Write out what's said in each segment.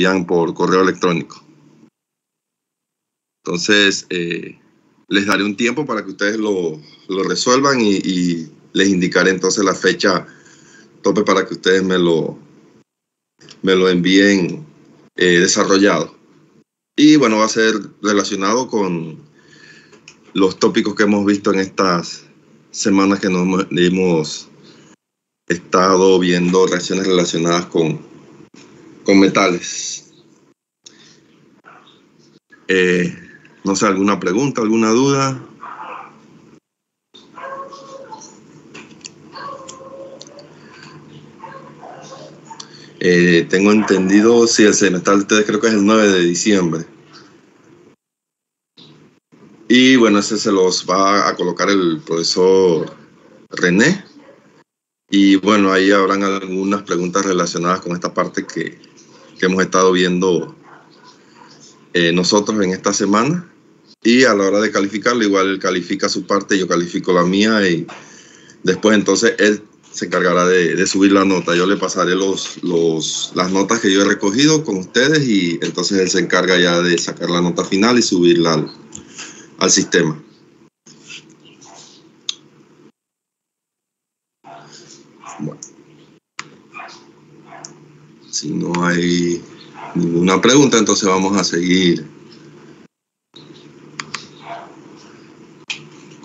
envían por correo electrónico. Entonces, les daré un tiempo para que ustedes lo resuelvan y les indicaré entonces la fecha tope para que ustedes me lo envíen desarrollado. Y bueno, va a ser relacionado con los tópicos que hemos visto en estas semanas que nos hemos estado viendo reacciones relacionadas con metales. No sé, ¿alguna pregunta, alguna duda? Tengo entendido, sí, el semestral de ustedes creo que es el 9 de diciembre. Y bueno, ese se los va a colocar el profesor René. Y bueno, ahí habrán algunas preguntas relacionadas con esta parte que hemos estado viendo nosotros en esta semana. Y a la hora de calificarlo, igual él califica su parte, yo califico la mía y después entonces él se encargará de subir la nota. Yo le pasaré las notas que yo he recogido con ustedes y entonces él se encarga ya de sacar la nota final y subirla al sistema. Bueno. Si no hay ninguna pregunta, entonces vamos a seguir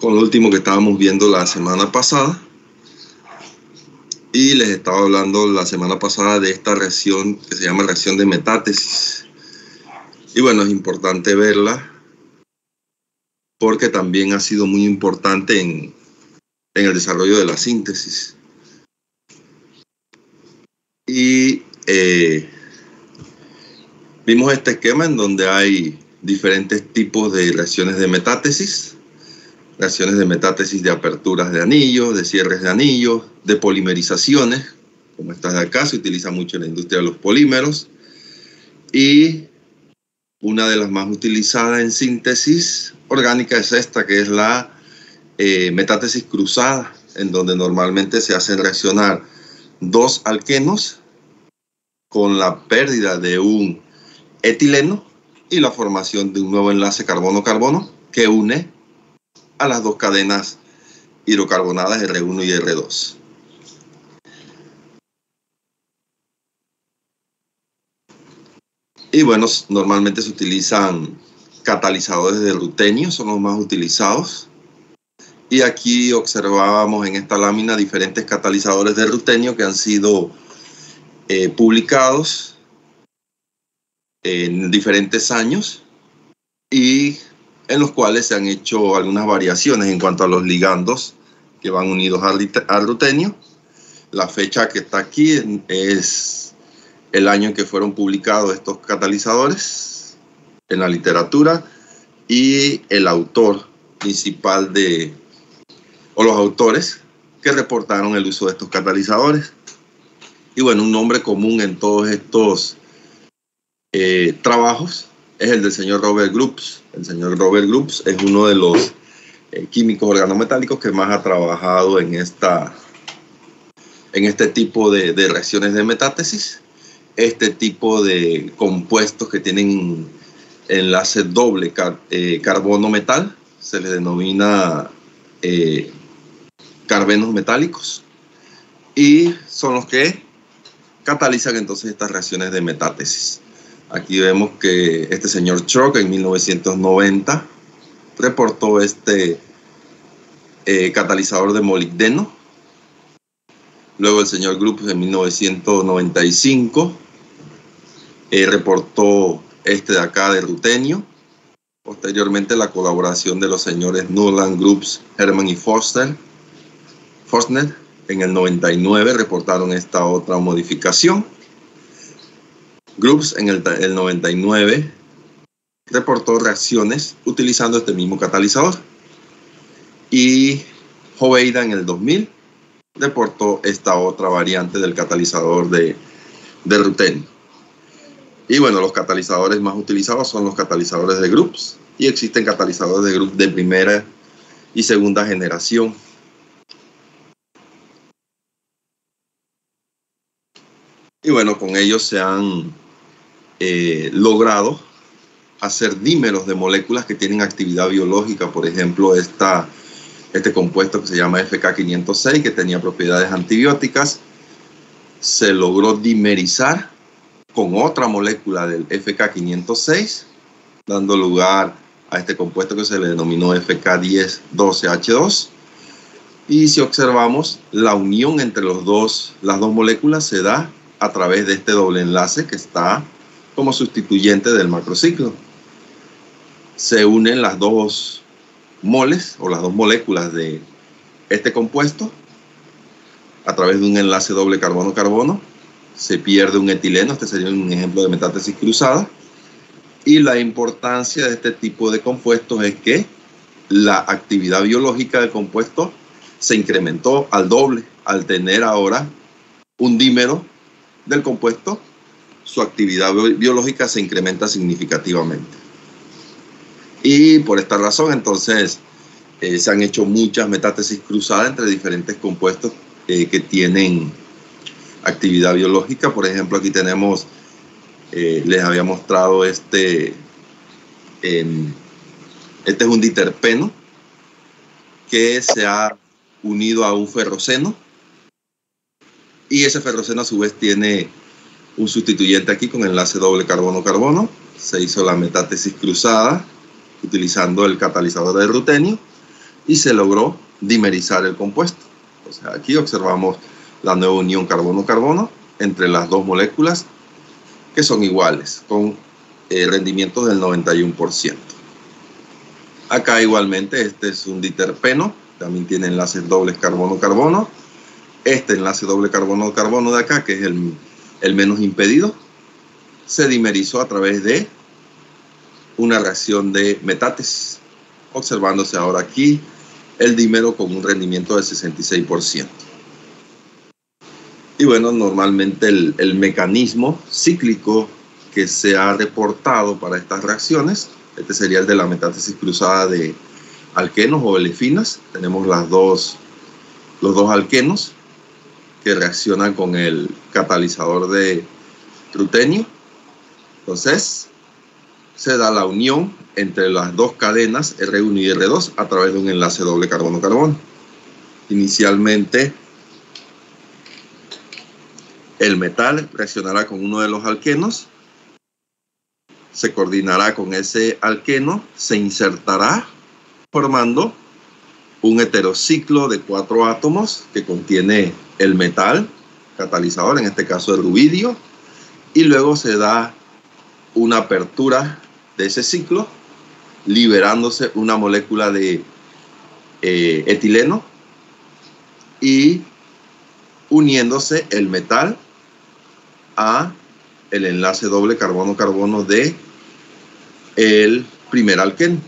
con lo último que estábamos viendo la semana pasada. Y les estaba hablando la semana pasada de esta reacción que se llama reacción de metátesis. Y bueno, es importante verla porque también ha sido muy importante en el desarrollo de la síntesis. Y vimos este esquema en donde hay diferentes tipos de reacciones de metátesis. Reacciones de metátesis de aperturas de anillos, de cierres de anillos, de polimerizaciones, como estas de acá, se utiliza mucho en la industria de los polímeros. Y una de las más utilizadas en síntesis orgánica es esta, que es la metátesis cruzada, en donde normalmente se hacen reaccionar dos alquenos con la pérdida de un etileno y la formación de un nuevo enlace carbono-carbono que une a las dos cadenas hidrocarbonadas R1 y R2. Y bueno, normalmente se utilizan catalizadores de rutenio, son los más utilizados. Y aquí observábamos en esta lámina diferentes catalizadores de rutenio que han sido publicados en diferentes años y en los cuales se han hecho algunas variaciones en cuanto a los ligandos que van unidos al rutenio. La fecha que está aquí es el año en que fueron publicados estos catalizadores en la literatura y el autor principal o los autores que reportaron el uso de estos catalizadores. Y bueno, un nombre común en todos estos trabajos es el del señor Robert Grubbs. El señor Robert Grubbs es uno de los químicos organometálicos que más ha trabajado en este tipo de reacciones de metátesis. Este tipo de compuestos que tienen enlace doble carbono-metal se les denomina carbenos metálicos y son los que catalizan entonces estas reacciones de metátesis. Aquí vemos que este señor Chock en 1990 reportó este catalizador de molibdeno. Luego el señor Grubbs en 1995 reportó este de acá de rutenio. Posteriormente la colaboración de los señores Nuland, Grubbs, Hermann y Forstner en el 99 reportaron esta otra modificación. Grubbs en el 99 reportó reacciones utilizando este mismo catalizador. Y Hoveyda en el 2000 reportó esta otra variante del catalizador de rutenio. Y bueno, los catalizadores más utilizados son los catalizadores de Grubbs y existen catalizadores de Grubbs de primera y segunda generación. Y bueno, con ellos se han logrado hacer dímeros de moléculas que tienen actividad biológica. Por ejemplo, este compuesto que se llama FK506, que tenía propiedades antibióticas, se logró dimerizar con otra molécula del FK506, dando lugar a este compuesto que se le denominó FK1012H2. Y si observamos, la unión entre las dos moléculas se da a través de este doble enlace que está como sustituyente del macrociclo. Se unen las dos moles o las dos moléculas de este compuesto a través de un enlace doble carbono-carbono. Se pierde un etileno, este sería un ejemplo de metátesis cruzada. Y la importancia de este tipo de compuestos es que la actividad biológica del compuesto se incrementó al doble. Al tener ahora un dímero del compuesto, su actividad biológica se incrementa significativamente. Y por esta razón, entonces, se han hecho muchas metátesis cruzadas entre diferentes compuestos que tienen actividad biológica. Por ejemplo, aquí tenemos, les había mostrado este es un diterpeno que se ha unido a un ferroceno, y ese ferroceno a su vez tiene un sustituyente aquí con enlace doble carbono-carbono. Se hizo la metátesis cruzada utilizando el catalizador de rutenio y se logró dimerizar el compuesto. O sea, aquí observamos la nueva unión carbono-carbono entre las dos moléculas, que son iguales, con rendimientos del 91%. Acá igualmente este es un diterpeno, también tiene enlaces dobles carbono-carbono. Este enlace doble carbono-carbono de acá, que es el menos impedido, se dimerizó a través de una reacción de metátesis, observándose ahora aquí el dímero con un rendimiento del 66%. Y bueno, normalmente el mecanismo cíclico que se ha reportado para estas reacciones, este sería el de la metátesis cruzada de alquenos o olefinas. Tenemos los dos alquenos que reaccionan con el catalizador de rutenio. Entonces, se da la unión entre las dos cadenas R1 y R2 a través de un enlace doble carbono-carbono. Inicialmente, el metal reaccionará con uno de los alquenos, se coordinará con ese alqueno, se insertará formando un heterociclo de 4 átomos que contiene el metal catalizador, en este caso el rubidio, y luego se da una apertura de ese ciclo, liberándose una molécula de etileno y uniéndose el metal a el enlace doble carbono-carbono de el primer alqueno.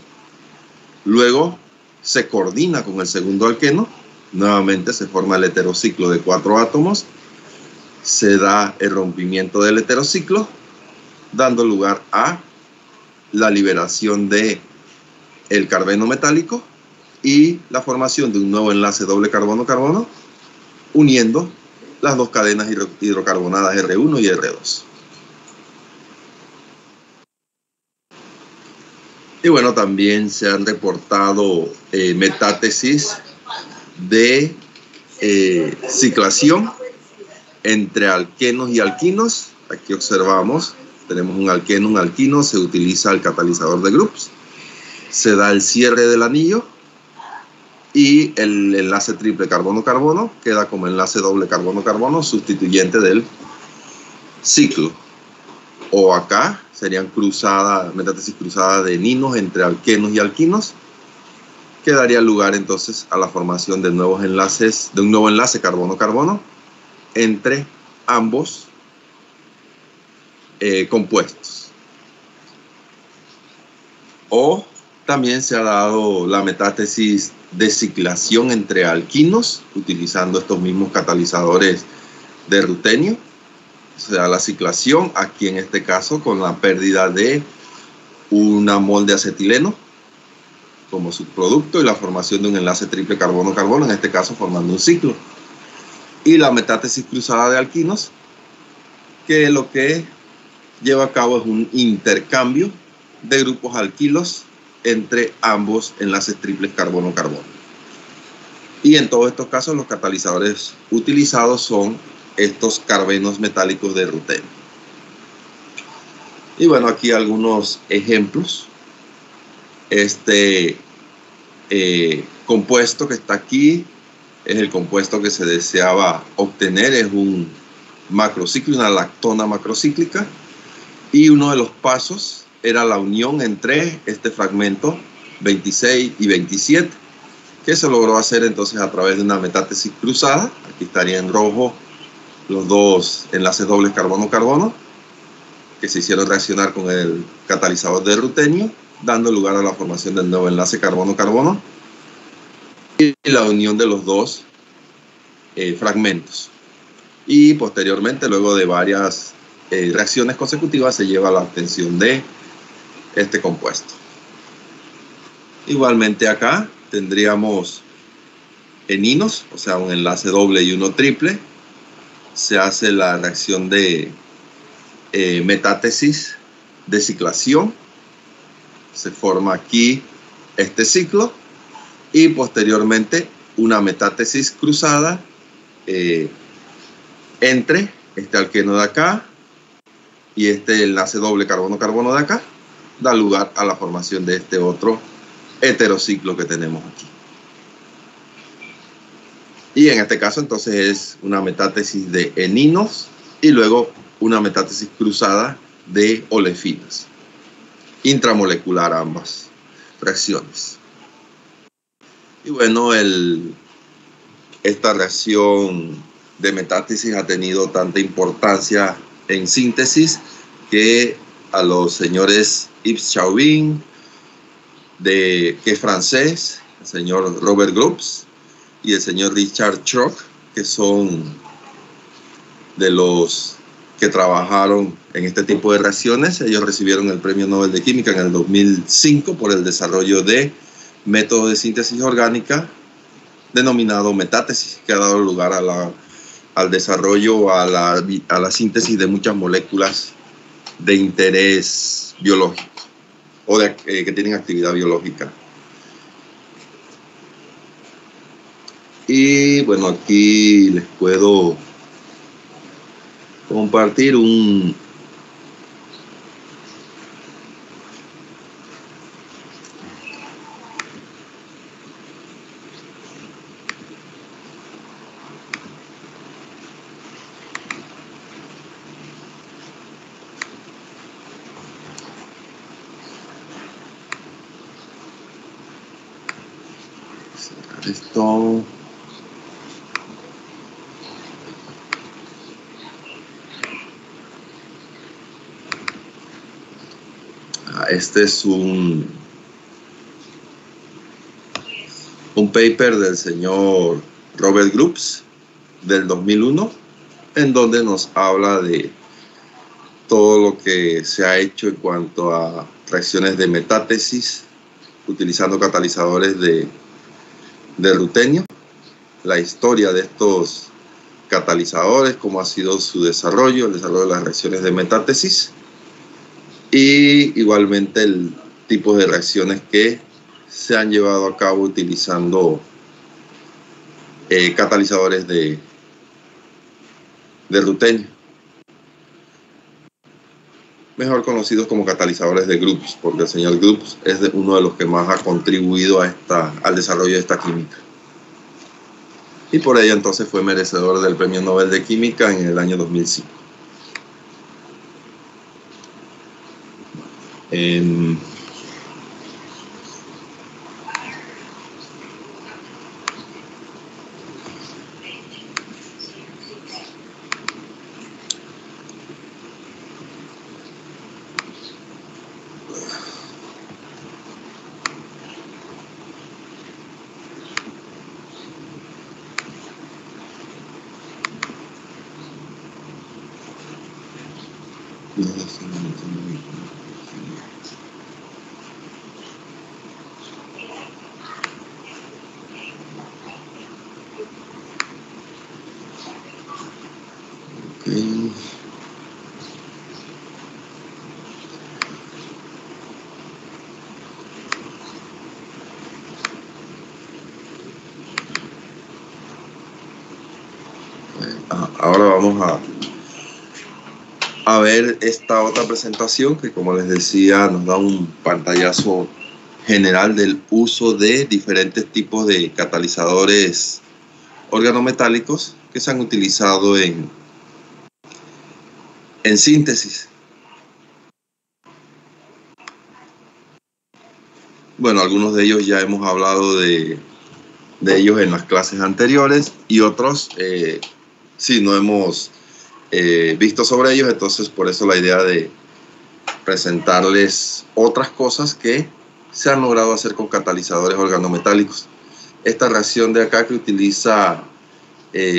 Luego se coordina con el segundo alqueno, nuevamente se forma el heterociclo de 4 átomos, se da el rompimiento del heterociclo, dando lugar a la liberación de el carbeno metálico y la formación de un nuevo enlace doble carbono-carbono, uniendo las dos cadenas hidrocarbonadas R1 y R2. Y bueno, también se han reportado metátesis de ciclación entre alquenos y alquinos. Aquí observamos, tenemos un alqueno, un alquino, se utiliza el catalizador de Grubbs, se da el cierre del anillo y el enlace triple carbono-carbono queda como enlace doble carbono-carbono sustituyente del ciclo. O acá serían metátesis cruzadas de ninos entre alquenos y alquinos, que daría lugar entonces a la formación de nuevos enlaces, de un nuevo enlace carbono-carbono entre ambos compuestos. O también se ha dado la metátesis de ciclación entre alquinos, utilizando estos mismos catalizadores de rutenio. Se da la ciclación, aquí en este caso con la pérdida de una mol de acetileno como subproducto y la formación de un enlace triple carbono-carbono, en este caso formando un ciclo. Y la metátesis cruzada de alquinos, que lo que lleva a cabo es un intercambio de grupos alquilos entre ambos enlaces triples carbono-carbono. Y en todos estos casos los catalizadores utilizados son estos carbenos metálicos de rutenio. Y bueno, aquí algunos ejemplos. Este compuesto que está aquí es el compuesto que se deseaba obtener, es un macrociclo, una lactona macrocíclica, y uno de los pasos era la unión entre este fragmento 26 y 27, que se logró hacer entonces a través de una metátesis cruzada. Aquí estaría en rojo los dos enlaces dobles carbono-carbono que se hicieron reaccionar con el catalizador de rutenio, dando lugar a la formación del nuevo enlace carbono-carbono y la unión de los dos fragmentos. Y posteriormente, luego de varias reacciones consecutivas, se lleva a la obtención de este compuesto. Igualmente acá tendríamos eninos, o sea, un enlace doble y uno triple. Se hace la reacción de metátesis de ciclación. Se forma aquí este ciclo y posteriormente una metátesis cruzada entre este alqueno de acá y este enlace doble carbono-carbono de acá, da lugar a la formación de este otro heterociclo que tenemos aquí. Y en este caso entonces es una metátesis de eninos y luego una metátesis cruzada de olefinas. Intramolecular ambas reacciones. Y bueno, esta reacción de metátesis ha tenido tanta importancia en síntesis que a los señores Yves Chauvin, que es francés, el señor Robert Grubbs y el señor Richard Schrock, que son de los que trabajaron en este tipo de reacciones, ellos recibieron el Premio Nobel de Química en el 2005 por el desarrollo de métodos de síntesis orgánica denominado metátesis, que ha dado lugar al desarrollo, a la síntesis de muchas moléculas de interés biológico o que tienen actividad biológica. Y bueno, aquí les puedo compartir un esto. Este es un paper del señor Robert Grubbs del 2001, en donde nos habla de todo lo que se ha hecho en cuanto a reacciones de metátesis utilizando catalizadores de rutenio, la historia de estos catalizadores, cómo ha sido su desarrollo, el desarrollo de las reacciones de metátesis y igualmente el tipo de reacciones que se han llevado a cabo utilizando catalizadores de rutenio, mejor conocidos como catalizadores de Grubbs, porque el señor Grubbs es uno de los que más ha contribuido al desarrollo de esta química. Y por ello entonces fue merecedor del Premio Nobel de Química en el año 2005. ahora vamos a ver esta otra presentación que, como les decía, nos da un pantallazo general del uso de diferentes tipos de catalizadores organometálicos que se han utilizado en síntesis. Bueno, algunos de ellos ya hemos hablado de ellos en las clases anteriores, y otros sí no hemos visto sobre ellos. Entonces, por eso la idea de presentarles otras cosas que se han logrado hacer con catalizadores organometálicos. Esta reacción de acá, que utiliza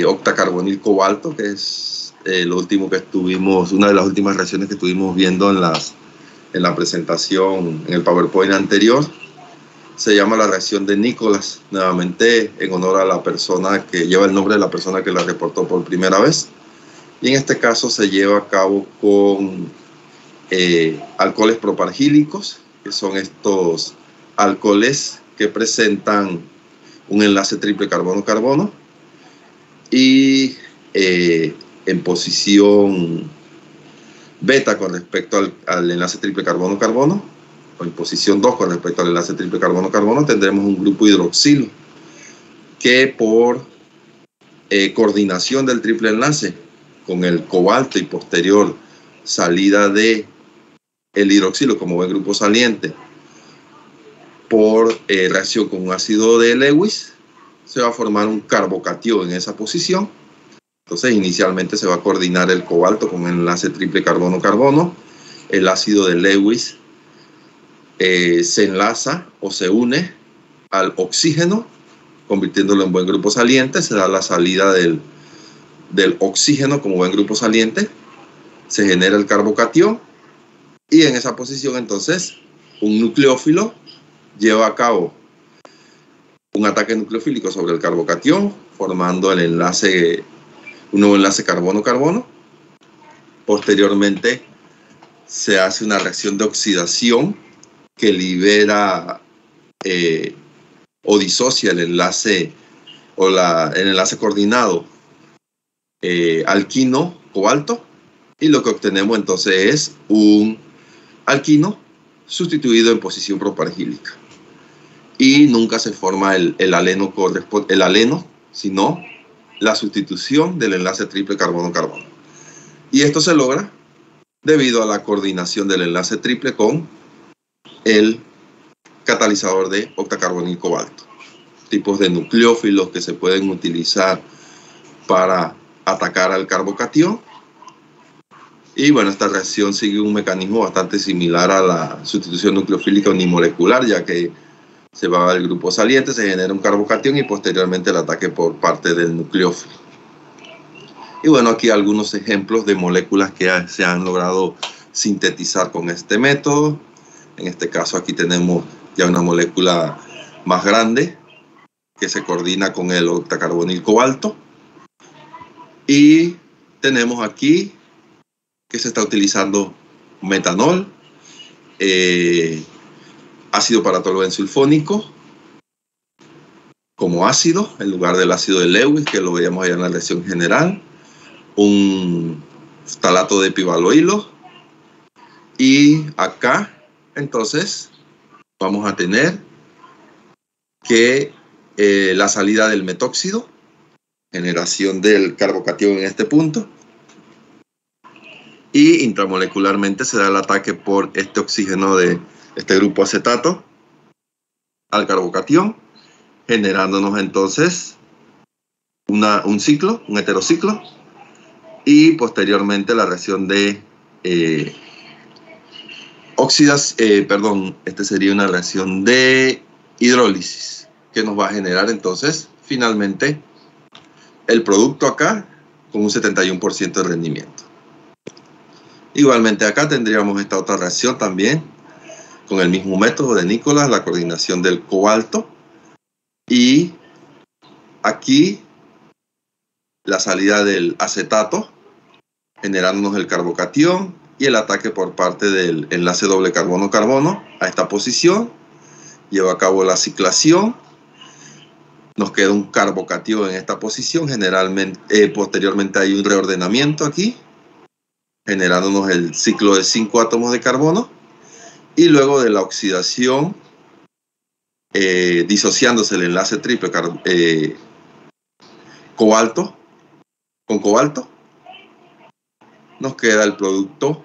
octacarbonil cobalto, que es lo último que estuvimos, una de las últimas reacciones que estuvimos viendo en la presentación, en el PowerPoint anterior, se llama la reacción de Nicholas, nuevamente en honor a la persona que lleva el nombre de la persona que la reportó por primera vez. Y en este caso se lleva a cabo con alcoholes propargílicos, que son estos alcoholes que presentan un enlace triple carbono-carbono y en posición beta con respecto al enlace triple carbono-carbono, o en posición 2 con respecto al enlace triple carbono-carbono, tendremos un grupo hidroxilo que, por coordinación del triple enlace con el cobalto y posterior salida de el hidroxilo como buen grupo saliente por reacción con un ácido de Lewis, se va a formar un carbocatión en esa posición. Entonces, inicialmente se va a coordinar el cobalto con el enlace triple carbono-carbono. El ácido de Lewis se enlaza o se une al oxígeno, convirtiéndolo en buen grupo saliente. Se da la salida del oxígeno como buen grupo saliente. Se genera el carbocatión. Y en esa posición, entonces, un nucleófilo lleva a cabo un ataque nucleofílico sobre el carbocatión, formando un nuevo enlace carbono-carbono. Posteriormente, se hace una reacción de oxidación que libera o disocia el enlace el enlace coordinado alquino-cobalto, y lo que obtenemos entonces es un alquino sustituido en posición propargílica. Y nunca se forma el aleno, sino la sustitución del enlace triple carbono-carbono. Y esto se logra debido a la coordinación del enlace triple con el catalizador de octacarbonil cobalto. Tipos de nucleófilos que se pueden utilizar para atacar al carbocatión. Y bueno, esta reacción sigue un mecanismo bastante similar a la sustitución nucleofílica unimolecular, ya que se va al grupo saliente, se genera un carbocatión y posteriormente el ataque por parte del nucleófilo. Y bueno, aquí algunos ejemplos de moléculas que se han logrado sintetizar con este método. En este caso aquí tenemos ya una molécula más grande que se coordina con el octacarbonil cobalto. Y tenemos aquí que se está utilizando metanol, ácido paratoluensulfónico como ácido en lugar del ácido de Lewis, que lo veíamos allá en la reacción general, un ftalato de epivaloilo, y acá entonces vamos a tener que la salida del metóxido, generación del carbocatión en este punto, y intramolecularmente se da el ataque por este oxígeno de este grupo acetato al carbocatión, generándonos entonces un ciclo, un heterociclo, y posteriormente la reacción de esta sería una reacción de hidrólisis que nos va a generar entonces finalmente el producto acá con un 71% de rendimiento. Igualmente acá tendríamos esta otra reacción también con el mismo método de Nicholas, la coordinación del cobalto, y aquí la salida del acetato generándonos el carbocatión y el ataque por parte del enlace doble carbono-carbono a esta posición. Lleva a cabo la ciclación, Nos queda un carbocatión en esta posición. Generalmente, posteriormente hay un reordenamiento aquí, generándonos el ciclo de 5 átomos de carbono. Y luego de la oxidación, disociándose el enlace triple cobalto con cobalto, nos queda el producto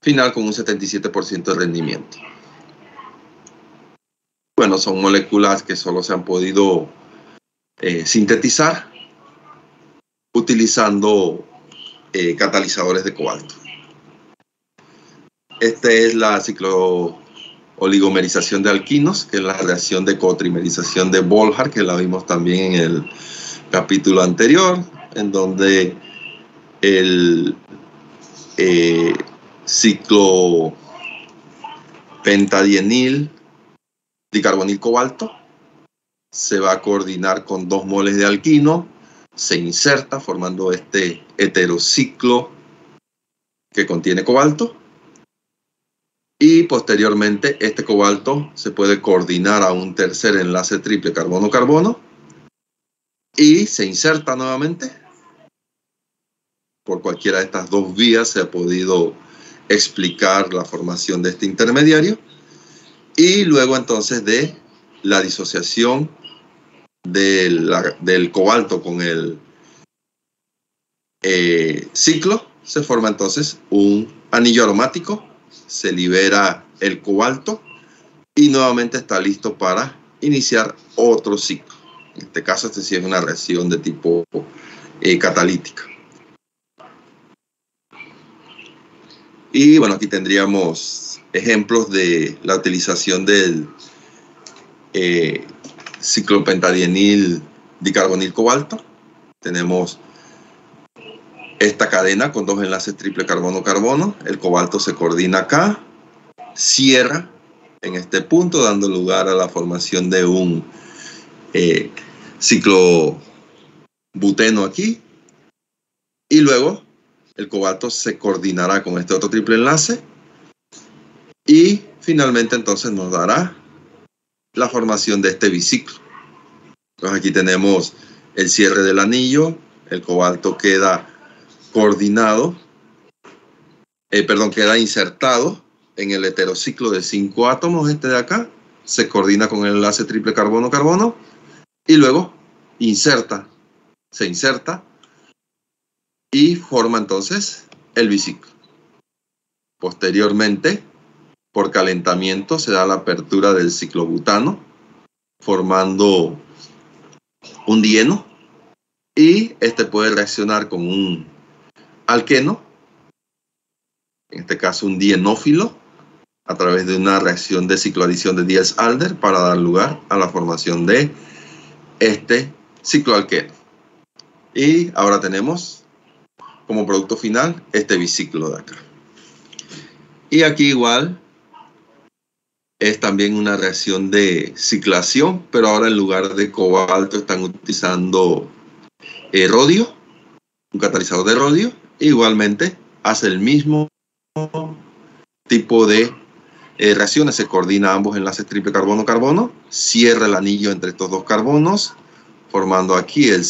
final con un 77% de rendimiento. Bueno, son moléculas que solo se han podido sintetizar utilizando catalizadores de cobalto. Esta es la ciclooligomerización de alquinos, que es la reacción de cotrimerización de Volhard, que la vimos también en el capítulo anterior, en donde el ciclopentadienil dicarbonil cobalto se va a coordinar con 2 moles de alquino, se inserta formando este heterociclo que contiene cobalto, y posteriormente este cobalto se puede coordinar a un tercer enlace triple carbono-carbono y se inserta nuevamente. Por cualquiera de estas 2 vías se ha podido explicar la formación de este intermediario, y luego entonces de la disociación del cobalto con el ciclo, se forma entonces un anillo aromático, se libera el cobalto y nuevamente está listo para iniciar otro ciclo. En este caso, este sí es una reacción de tipo catalítica. Y bueno, aquí tendríamos ejemplos de la utilización del ciclopentadienil dicarbonil cobalto. Tenemos esta cadena con 2 enlaces triple carbono-carbono. El cobalto se coordina acá, cierra en este punto, dando lugar a la formación de un ciclobuteno aquí. Y luego el cobalto se coordinará con este otro triple enlace y finalmente entonces nos dará la formación de este biciclo. Entonces aquí tenemos el cierre del anillo, el cobalto queda coordinado, queda insertado en el heterociclo de 5 átomos, este de acá, se coordina con el enlace triple carbono-carbono y luego se inserta y forma entonces el biciclo. Posteriormente, por calentamiento, se da la apertura del ciclobutano, formando un dieno, y este puede reaccionar con un alqueno, en este caso un dienófilo, a través de una reacción de cicloadición de Diels-Alder para dar lugar a la formación de este cicloalqueno. Y ahora tenemos como producto final este biciclo de acá. Y aquí igual es también una reacción de ciclación, pero ahora en lugar de cobalto están utilizando rodio, un catalizador de rodio. Igualmente hace el mismo tipo de reacciones, se coordina ambos enlaces triple carbono-carbono, cierra el anillo entre estos 2 carbonos, formando aquí el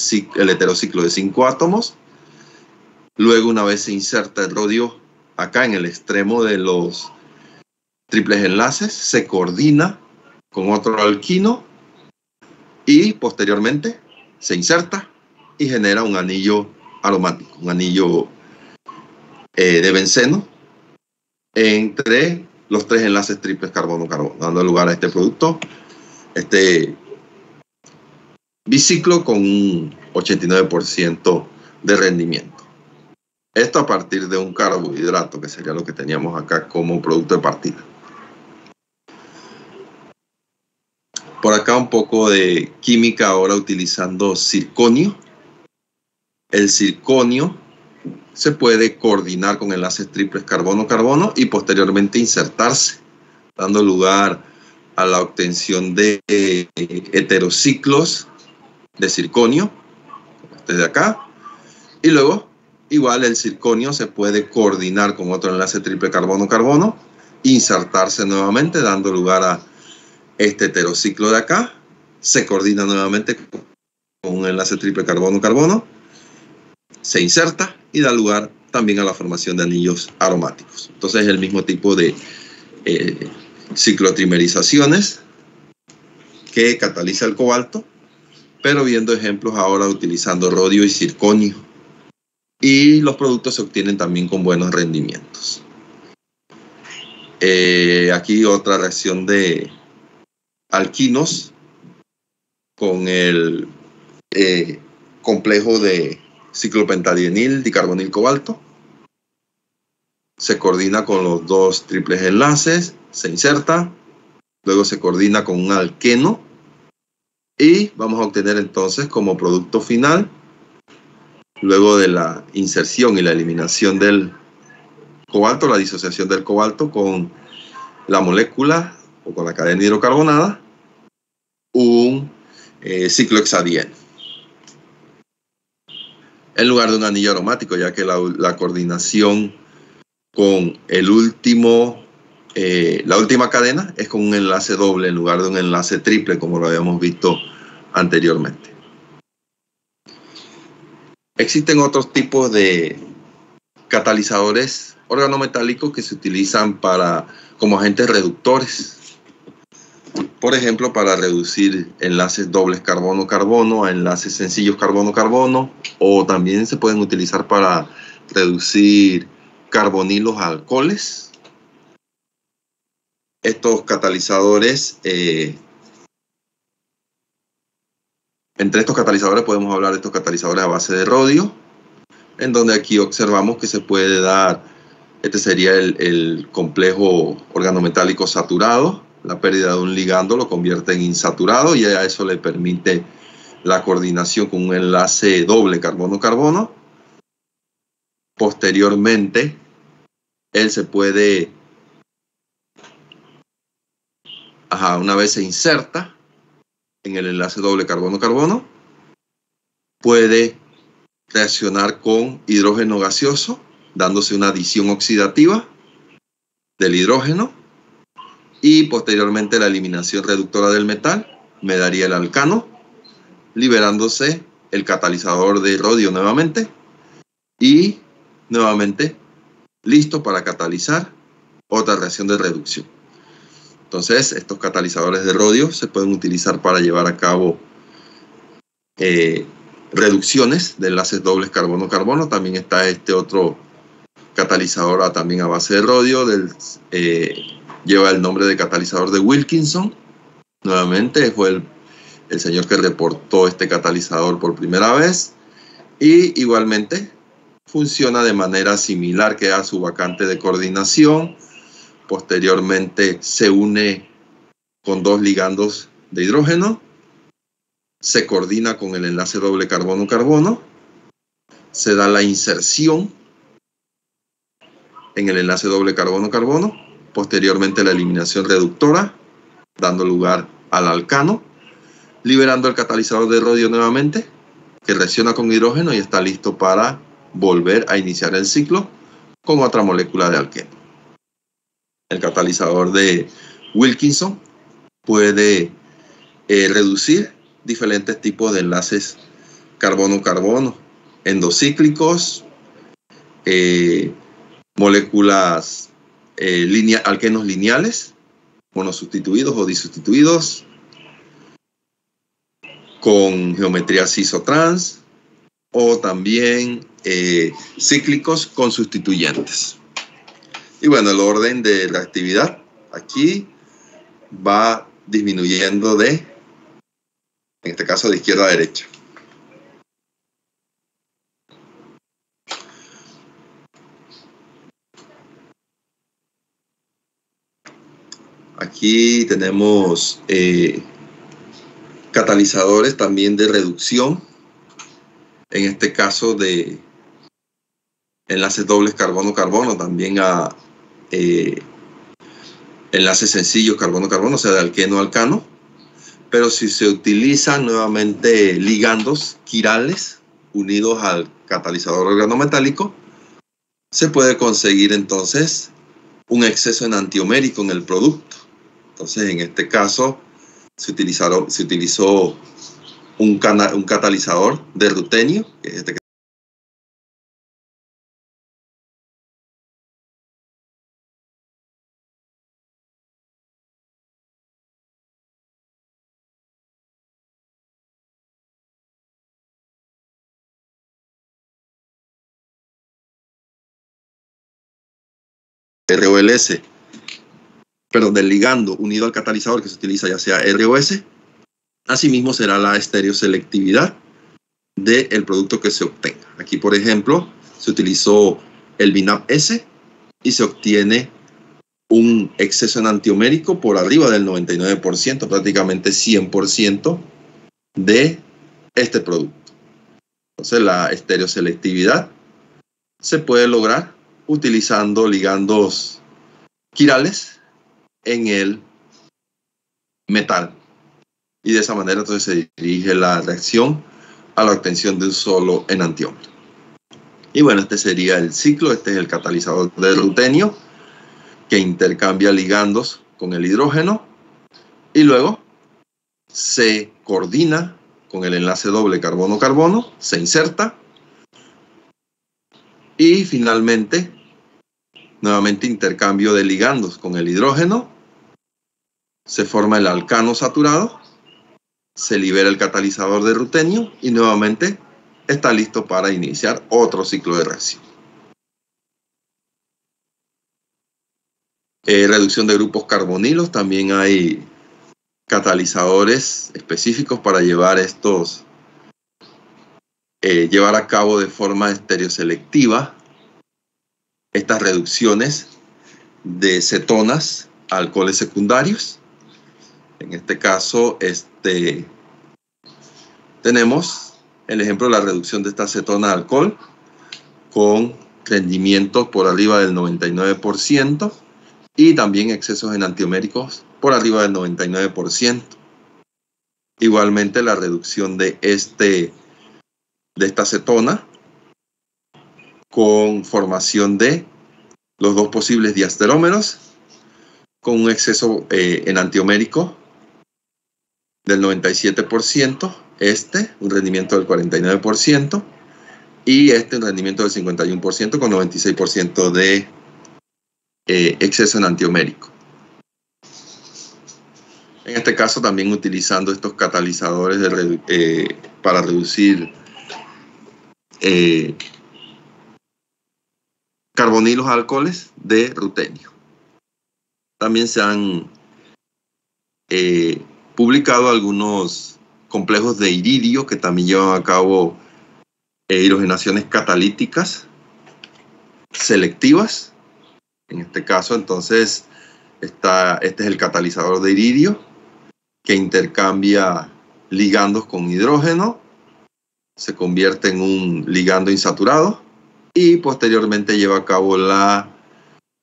heterociclo de 5 átomos. Luego, una vez se inserta el rodio acá en el extremo de los triples enlaces, se coordina con otro alquino y posteriormente se inserta y genera un anillo aromático, un anillo de benceno entre los 3 enlaces triples carbono-carbono, dando lugar a este producto, este biciclo con un 89% de rendimiento. Esto a partir de un carbohidrato, que sería lo que teníamos acá como producto de partida. Por acá un poco de química ahora utilizando circonio. El circonio se puede coordinar con enlaces triples carbono-carbono y posteriormente insertarse, dando lugar a la obtención de heterociclos de circonio, este de acá. Y luego, igual el circonio se puede coordinar con otro enlace triple carbono-carbono, insertarse nuevamente, dando lugar a este heterociclo de acá, se coordina nuevamente con un enlace triple carbono-carbono, se inserta y da lugar también a la formación de anillos aromáticos. Entonces es el mismo tipo de ciclotrimerizaciones que cataliza el cobalto, pero viendo ejemplos ahora utilizando rodio y circonio. Y los productos se obtienen también con buenos rendimientos. Aquí otra reacción de alquinos con el complejo de ciclopentadienil, dicarbonil cobalto. Se coordina con los dos triples enlaces, se inserta, luego se coordina con un alqueno y vamos a obtener entonces como producto final, luego de la inserción y la eliminación del cobalto, la disociación del cobalto con la molécula o con la cadena hidrocarbonada, un ciclohexadieno. En lugar de un anillo aromático, ya que la coordinación con el último, la última cadena es con un enlace doble en lugar de un enlace triple, como lo habíamos visto anteriormente. Existen otros tipos de catalizadores organometálicos que se utilizan como agentes reductores. Por ejemplo, para reducir enlaces dobles carbono-carbono a enlaces sencillos carbono-carbono, o también se pueden utilizar para reducir carbonilos a alcoholes. Estos catalizadores, entre estos catalizadores podemos hablar de estos catalizadores a base de rodio, en donde aquí observamos que se puede dar, este sería el complejo organometálico saturado. La pérdida de un ligando lo convierte en insaturado y a eso le permite la coordinación con un enlace doble carbono-carbono. Posteriormente, él se puede, una vez se inserta en el enlace doble carbono-carbono, puede reaccionar con hidrógeno gaseoso, dándose una adición oxidativa del hidrógeno, y posteriormente la eliminación reductora del metal me daría el alcano, liberándose el catalizador de rodio nuevamente y nuevamente listo para catalizar otra reacción de reducción. Entonces, estos catalizadores de rodio se pueden utilizar para llevar a cabo reducciones de enlaces dobles carbono-carbono. También está este otro catalizador también a base de rodio, lleva el nombre de catalizador de Wilkinson. Nuevamente fue el señor que reportó este catalizador por primera vez, y igualmente funciona de manera similar, que a su vacante de coordinación. Posteriormente se une con dos ligandos de hidrógeno, se coordina con el enlace doble carbono-carbono, se da la inserción en el enlace doble carbono-carbono, posteriormente la eliminación reductora, dando lugar al alcano, liberando el catalizador de rodio nuevamente, que reacciona con hidrógeno y está listo para volver a iniciar el ciclo con otra molécula de alqueno. El catalizador de Wilkinson puede reducir diferentes tipos de enlaces carbono-carbono, endocíclicos, moléculas alquenos lineales, monosustituidos o disustituidos, con geometría cis-o-trans, o también cíclicos con sustituyentes. Y bueno, el orden de reactividad aquí va disminuyendo en este caso, de izquierda a derecha. Aquí tenemos catalizadores también de reducción, en este caso de enlaces dobles carbono-carbono, también a enlaces sencillos carbono-carbono, o sea, de alqueno-alcano. Pero si se utilizan nuevamente ligandos quirales unidos al catalizador organometálico, se puede conseguir entonces un exceso enantiomérico en el producto. Entonces, en este caso, se utilizó un catalizador de rutenio, que es este ROLS, perdón, del ligando unido al catalizador que se utiliza, ya sea ROS. Asimismo será la estereoselectividad del producto que se obtenga. Aquí, por ejemplo, se utilizó el BINAP-S y se obtiene un exceso enantiomérico por arriba del 99%, prácticamente 100% de este producto. Entonces, la estereoselectividad se puede lograr utilizando ligandos quirales en el metal. Y de esa manera entonces se dirige la reacción a la obtención de un solo enantiómero. Y bueno, este sería el ciclo. Este es el catalizador de rutenio que intercambia ligandos con el hidrógeno y luego se coordina con el enlace doble carbono-carbono, se inserta y finalmente nuevamente intercambio de ligandos con el hidrógeno, se forma el alcano saturado, se libera el catalizador de rutenio y nuevamente está listo para iniciar otro ciclo de reacción. Reducción de grupos carbonilos, también hay catalizadores específicos para llevar llevar a cabo de forma estereoselectiva estas reducciones de cetonas a alcoholes secundarios. En este caso, tenemos el ejemplo de la reducción de esta cetona a alcohol con rendimiento por arriba del 99% y también excesos enantioméricos por arriba del 99%. Igualmente la reducción de esta cetona con formación de los dos posibles diasterómeros con un exceso enantiomérico del 97%, un rendimiento del 49% y un rendimiento del 51% con 96% de exceso enantiomérico. En este caso también utilizando estos catalizadores para reducir carbonilos a alcoholes de rutenio. También se han publicado algunos complejos de iridio que también llevan a cabo hidrogenaciones catalíticas selectivas. En este caso, entonces, este es el catalizador de iridio que intercambia ligandos con hidrógeno, se convierte en un ligando insaturado y posteriormente lleva a cabo la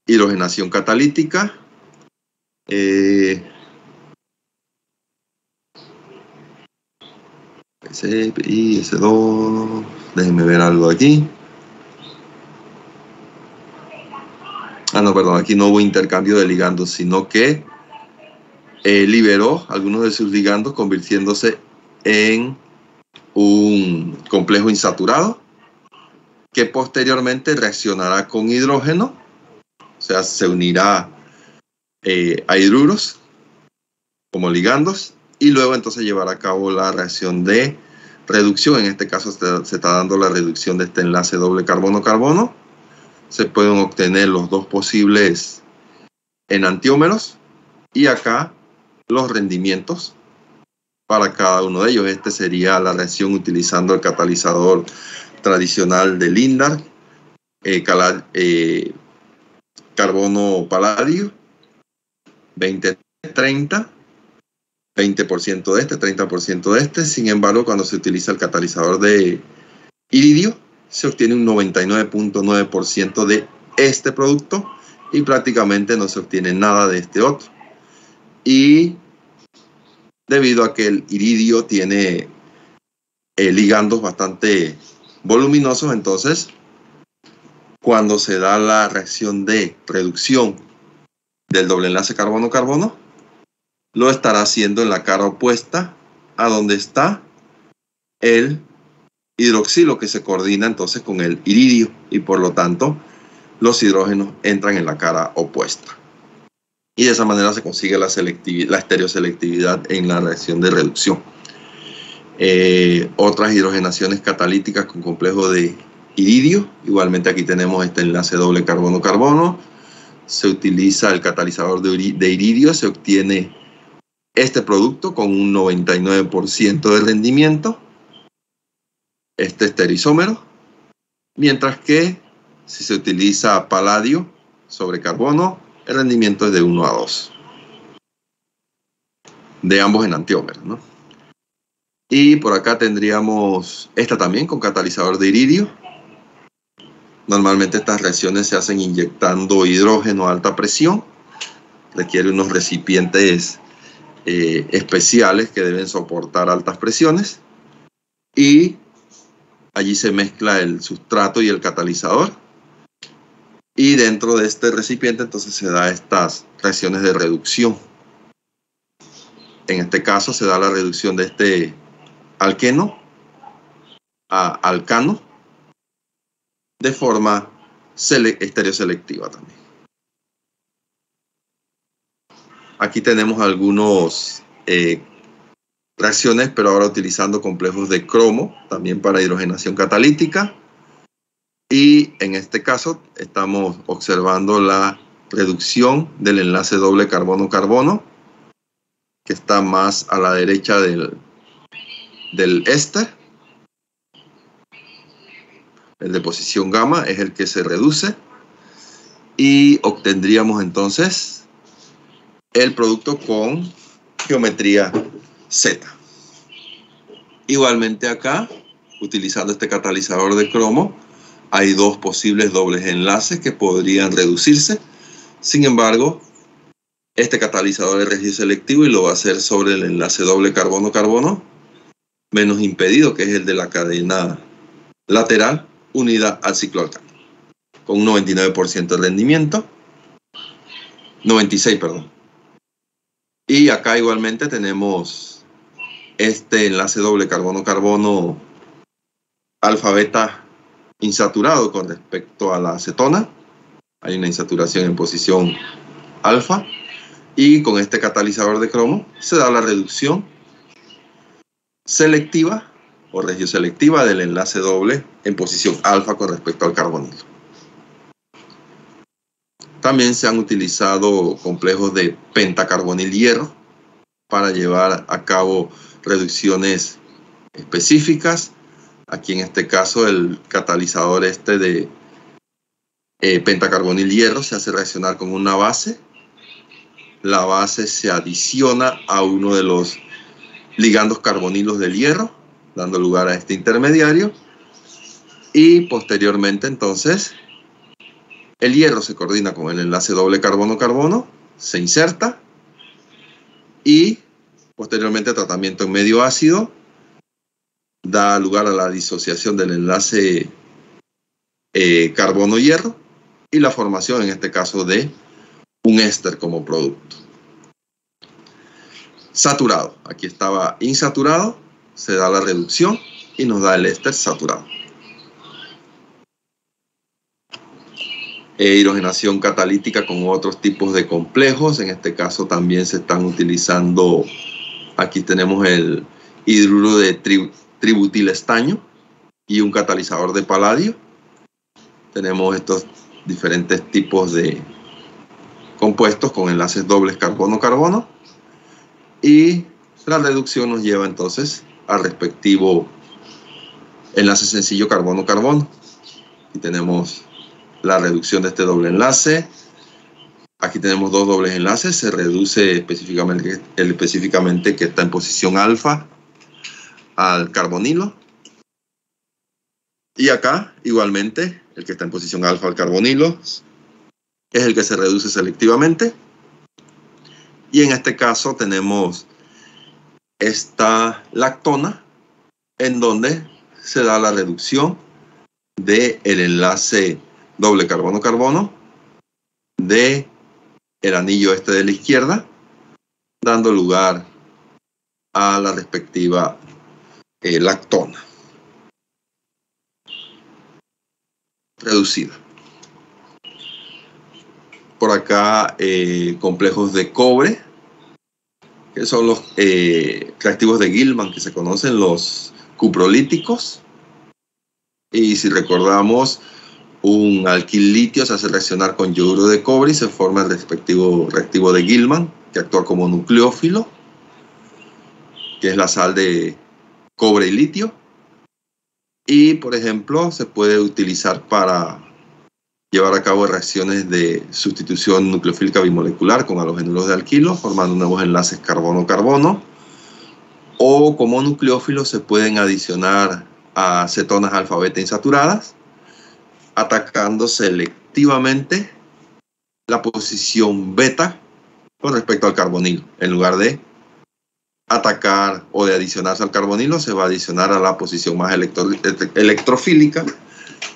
hidrogenación catalítica. Y S2, déjenme ver algo aquí. No, perdón, aquí no hubo intercambio de ligandos, sino que liberó algunos de sus ligandos convirtiéndose en un complejo insaturado que posteriormente reaccionará con hidrógeno, o sea, se unirá a hidruros como ligandos y luego entonces llevará a cabo la reacción de reducción. En este caso se está dando la reducción de este enlace doble carbono-carbono. Se pueden obtener los dos posibles enantiómeros y acá los rendimientos para cada uno de ellos. Este sería la reacción utilizando el catalizador tradicional de Lindlar, carbono paladio, 20-30, 20% de este, 30% de este. Sin embargo, cuando se utiliza el catalizador de iridio, se obtiene un 99.9% de este producto y prácticamente no se obtiene nada de este otro. Y debido a que el iridio tiene ligandos bastante voluminosos, entonces cuando se da la reacción de reducción del doble enlace carbono-carbono, lo estará haciendo en la cara opuesta a donde está el hidroxilo, que se coordina entonces con el iridio, y por lo tanto los hidrógenos entran en la cara opuesta. Y de esa manera se consigue la estereoselectividad en la reacción de reducción. Otras hidrogenaciones catalíticas con complejo de iridio. Igualmente aquí tenemos este enlace doble carbono-carbono. Se utiliza el catalizador de iridio, se obtiene este producto con un 99% de rendimiento, este estereoisómero, mientras que si se utiliza paladio sobre carbono, el rendimiento es de 1 a 2 de ambos enantiómeros, ¿no? Y por acá tendríamos esta también con catalizador de iridio. Normalmente estas reacciones se hacen inyectando hidrógeno a alta presión. Requiere unos recipientes especiales que deben soportar altas presiones. Y allí se mezcla el sustrato y el catalizador. Y dentro de este recipiente entonces se da estas reacciones de reducción. En este caso se da la reducción de este alqueno a alcano de forma estereoselectiva también. Aquí tenemos algunas reacciones, pero ahora utilizando complejos de cromo, también para hidrogenación catalítica. Y en este caso estamos observando la reducción del enlace doble carbono-carbono, que está más a la derecha del éster. El de posición gamma es el que se reduce. Y obtendríamos entonces el producto con geometría Z. Igualmente acá, utilizando este catalizador de cromo, hay dos posibles dobles enlaces que podrían reducirse. Sin embargo, este catalizador es regioselectivo y lo va a hacer sobre el enlace doble carbono-carbono menos impedido, que es el de la cadena lateral unida al cicloalcano, con un 99% de rendimiento. 96, perdón. Y acá igualmente tenemos este enlace doble carbono-carbono alfa-beta insaturado con respecto a la acetona. Hay una insaturación en posición alfa. Y con este catalizador de cromo se da la reducción selectiva o regioselectiva del enlace doble en posición alfa con respecto al carbonilo. También se han utilizado complejos de pentacarbonil hierro para llevar a cabo reducciones específicas. Aquí en este caso el catalizador de pentacarbonil hierro se hace reaccionar con una base. La base se adiciona a uno de los ligandos carbonilos del hierro, dando lugar a este intermediario. Y posteriormente entonces el hierro se coordina con el enlace doble carbono-carbono, se inserta y posteriormente tratamiento en medio ácido da lugar a la disociación del enlace carbono-hierro y la formación en este caso de un éster como producto. Saturado, aquí estaba insaturado, se da la reducción y nos da el éster saturado. Hidrogenación catalítica con otros tipos de complejos, en este caso también se están utilizando, aquí tenemos el hidruro de tributilestaño y un catalizador de paladio. Tenemos estos diferentes tipos de compuestos con enlaces dobles carbono-carbono y la reducción nos lleva entonces al respectivo enlace sencillo carbono-carbono. Aquí tenemos la reducción de este doble enlace. Aquí tenemos dos dobles enlaces, se reduce específicamente que está en posición alfa al carbonilo. Y acá igualmente el que está en posición alfa al carbonilo es el que se reduce selectivamente. Y en este caso tenemos esta lactona en donde se da la reducción del enlace doble carbono-carbono de el anillo este de la izquierda, dando lugar a la respectiva lactona reducida. Por acá complejos de cobre, que son los reactivos de Gilman, que se conocen, los cuprolíticos. Y si recordamos, un alquil litio se hace reaccionar con yoduro de cobre y se forma el respectivo reactivo de Gilman, que actúa como nucleófilo, que es la sal de cobre y litio. Y, por ejemplo, se puede utilizar para llevar a cabo reacciones de sustitución nucleofílica bimolecular con halogenuros de alquilo, formando nuevos enlaces carbono-carbono. O como nucleófilo se pueden adicionar a cetonas alfa-beta insaturadas, atacando selectivamente la posición beta con respecto al carbonilo. En lugar de atacar o de adicionarse al carbonilo, se va a adicionar a la posición más electrofílica,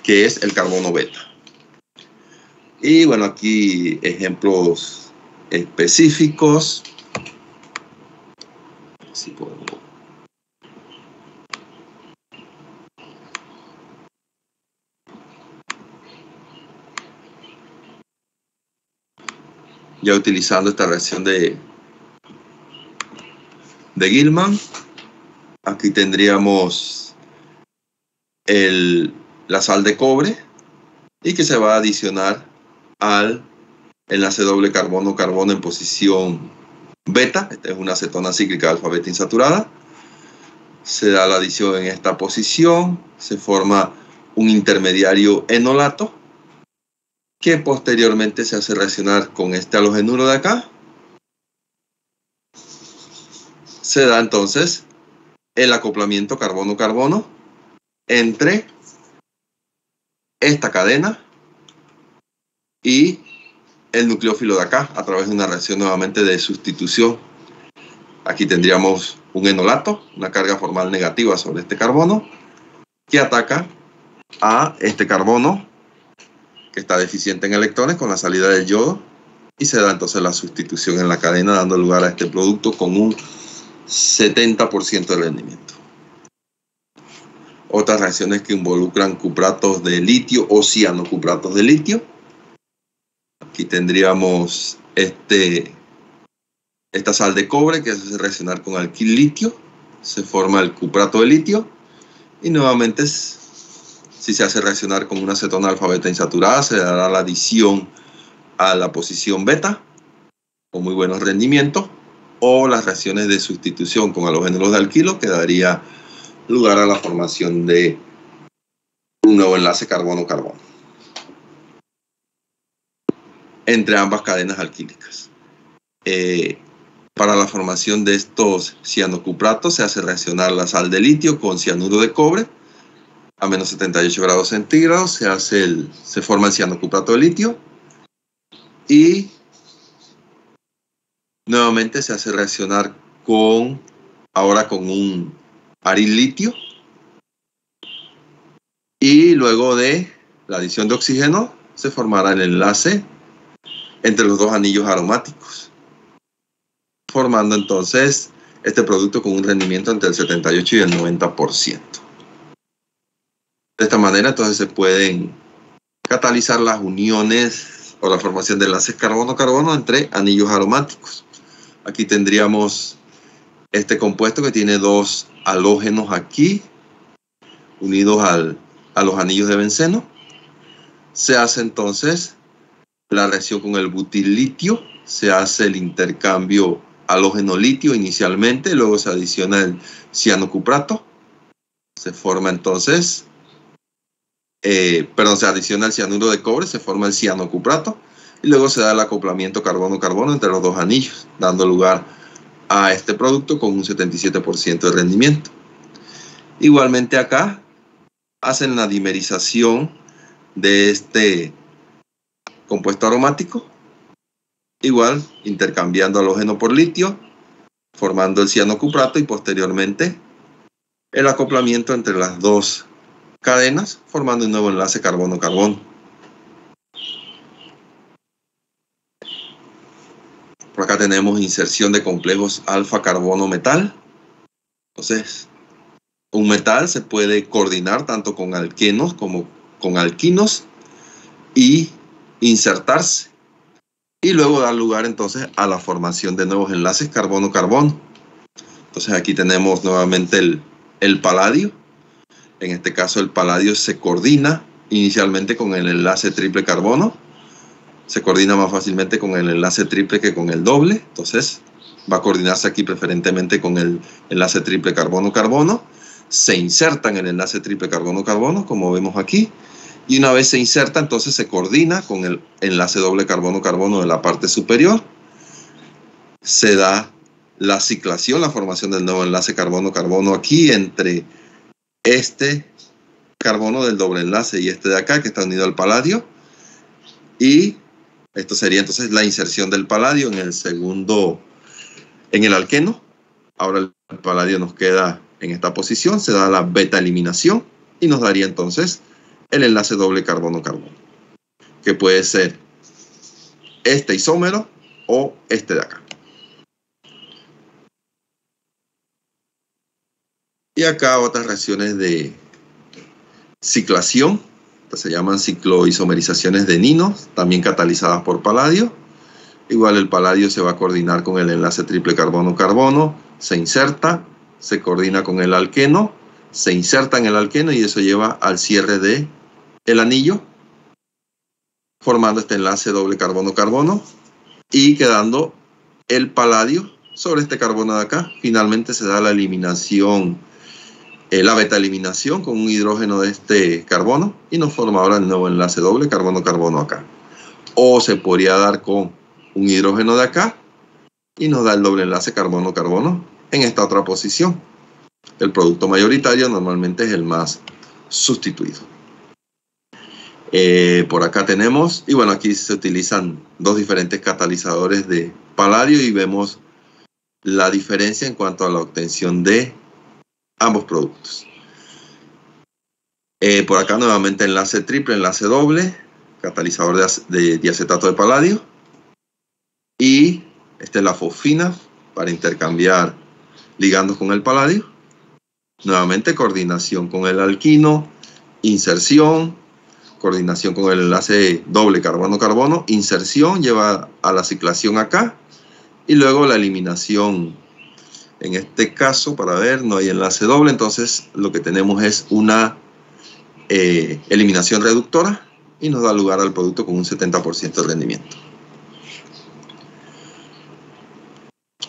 que es el carbono beta. Y bueno, aquí ejemplos específicos. Si puedo. Ya utilizando esta reacción de Gilman, aquí tendríamos la sal de cobre y que se va a adicionar al enlace doble carbono-carbono en posición beta. Esta es una acetona cíclica alfa-beta insaturada. Se da la adición en esta posición, se forma un intermediario enolato que posteriormente se hace reaccionar con este halogenuro de acá. Se da entonces el acoplamiento carbono-carbono entre esta cadena y el nucleófilo de acá a través de una reacción nuevamente de sustitución. Aquí tendríamos un enolato, una carga formal negativa sobre este carbono que ataca a este carbono que está deficiente en electrones con la salida del yodo y se da entonces la sustitución en la cadena, dando lugar a este producto con un 70% de rendimiento. Otras reacciones que involucran cupratos de litio o cianocupratos de litio. Aquí tendríamos esta sal de cobre que se hace reaccionar con alquil litio. Se forma el cuprato de litio. Y nuevamente, si se hace reaccionar con una acetona alfa-beta insaturada, se dará la adición a la posición beta con muy buenos rendimientos. O las reacciones de sustitución con halogenuros de alquilo, que daría lugar a la formación de un nuevo enlace carbono-carbono entre ambas cadenas alquílicas. Para la formación de estos cianocupratos se hace reaccionar la sal de litio con cianuro de cobre a menos 78 grados centígrados. Se forma el cianocuprato de litio y nuevamente se hace reaccionar ahora con un aril litio. Y luego de la adición de oxígeno se formará el enlace entre los dos anillos aromáticos, formando entonces este producto con un rendimiento entre el 78 y el 90%. De esta manera entonces se pueden catalizar las uniones o la formación de enlaces carbono-carbono entre anillos aromáticos. Aquí tendríamos este compuesto que tiene dos halógenos aquí unidos a los anillos de benceno. Se hace entonces la reacción con el butil-litio, se hace el intercambio halógeno-litio inicialmente, luego se adiciona el cianocuprato, se forma entonces, se adiciona el cianuro de cobre, se forma el cianocuprato, y luego se da el acoplamiento carbono-carbono entre los dos anillos, dando lugar a este producto con un 77% de rendimiento. Igualmente acá hacen la dimerización de este compuesto aromático, igual intercambiando halógeno por litio, formando el cianocuprato y posteriormente el acoplamiento entre las dos cadenas, formando un nuevo enlace carbono-carbono. Por acá tenemos inserción de complejos alfa carbono metal. Entonces, un metal se puede coordinar tanto con alquenos como con alquinos y insertarse. Y luego dar lugar entonces a la formación de nuevos enlaces carbono-carbono. Entonces aquí tenemos nuevamente el paladio. En este caso el paladio se coordina inicialmente con el enlace triple carbono. Se coordina más fácilmente con el enlace triple que con el doble. Entonces va a coordinarse aquí preferentemente con el enlace triple carbono-carbono. Se inserta en el enlace triple carbono-carbono, como vemos aquí. Y una vez se inserta, entonces se coordina con el enlace doble carbono-carbono de la parte superior. Se da la ciclación, la formación del nuevo enlace carbono-carbono aquí entre este carbono del doble enlace y este de acá que está unido al paladio. Y esto sería entonces la inserción del paladio en el segundo, en el alqueno. Ahora el paladio nos queda en esta posición, se da la beta eliminación y nos daría entonces el enlace doble carbono-carbono, que puede ser este isómero o este de acá. Y acá otras reacciones de ciclación, que se llaman cicloisomerizaciones de Nino, también catalizadas por paladio. Igual el paladio se va a coordinar con el enlace triple carbono-carbono, se inserta, se coordina con el alqueno, se inserta en el alqueno y eso lleva al cierre de el anillo, formando este enlace doble carbono-carbono y quedando el paladio sobre este carbono de acá. Finalmente se da la eliminación, la beta eliminación con un hidrógeno de este carbono y nos forma ahora el nuevo enlace doble carbono-carbono acá. O se podría dar con un hidrógeno de acá y nos da el doble enlace carbono-carbono en esta otra posición. El producto mayoritario normalmente es el más sustituido. Por acá tenemos, y bueno, aquí se utilizan dos diferentes catalizadores de paladio y vemos la diferencia en cuanto a la obtención de ambos productos. Por acá nuevamente enlace triple, enlace doble, catalizador de diacetato de paladio. Y esta es la fosfina para intercambiar ligandos con el paladio. Nuevamente coordinación con el alquino, inserción, coordinación con el enlace doble carbono-carbono, inserción lleva a la ciclación acá y luego la eliminación. En este caso, para ver, no hay enlace doble, entonces lo que tenemos es una eliminación reductora y nos da lugar al producto con un 70% de rendimiento.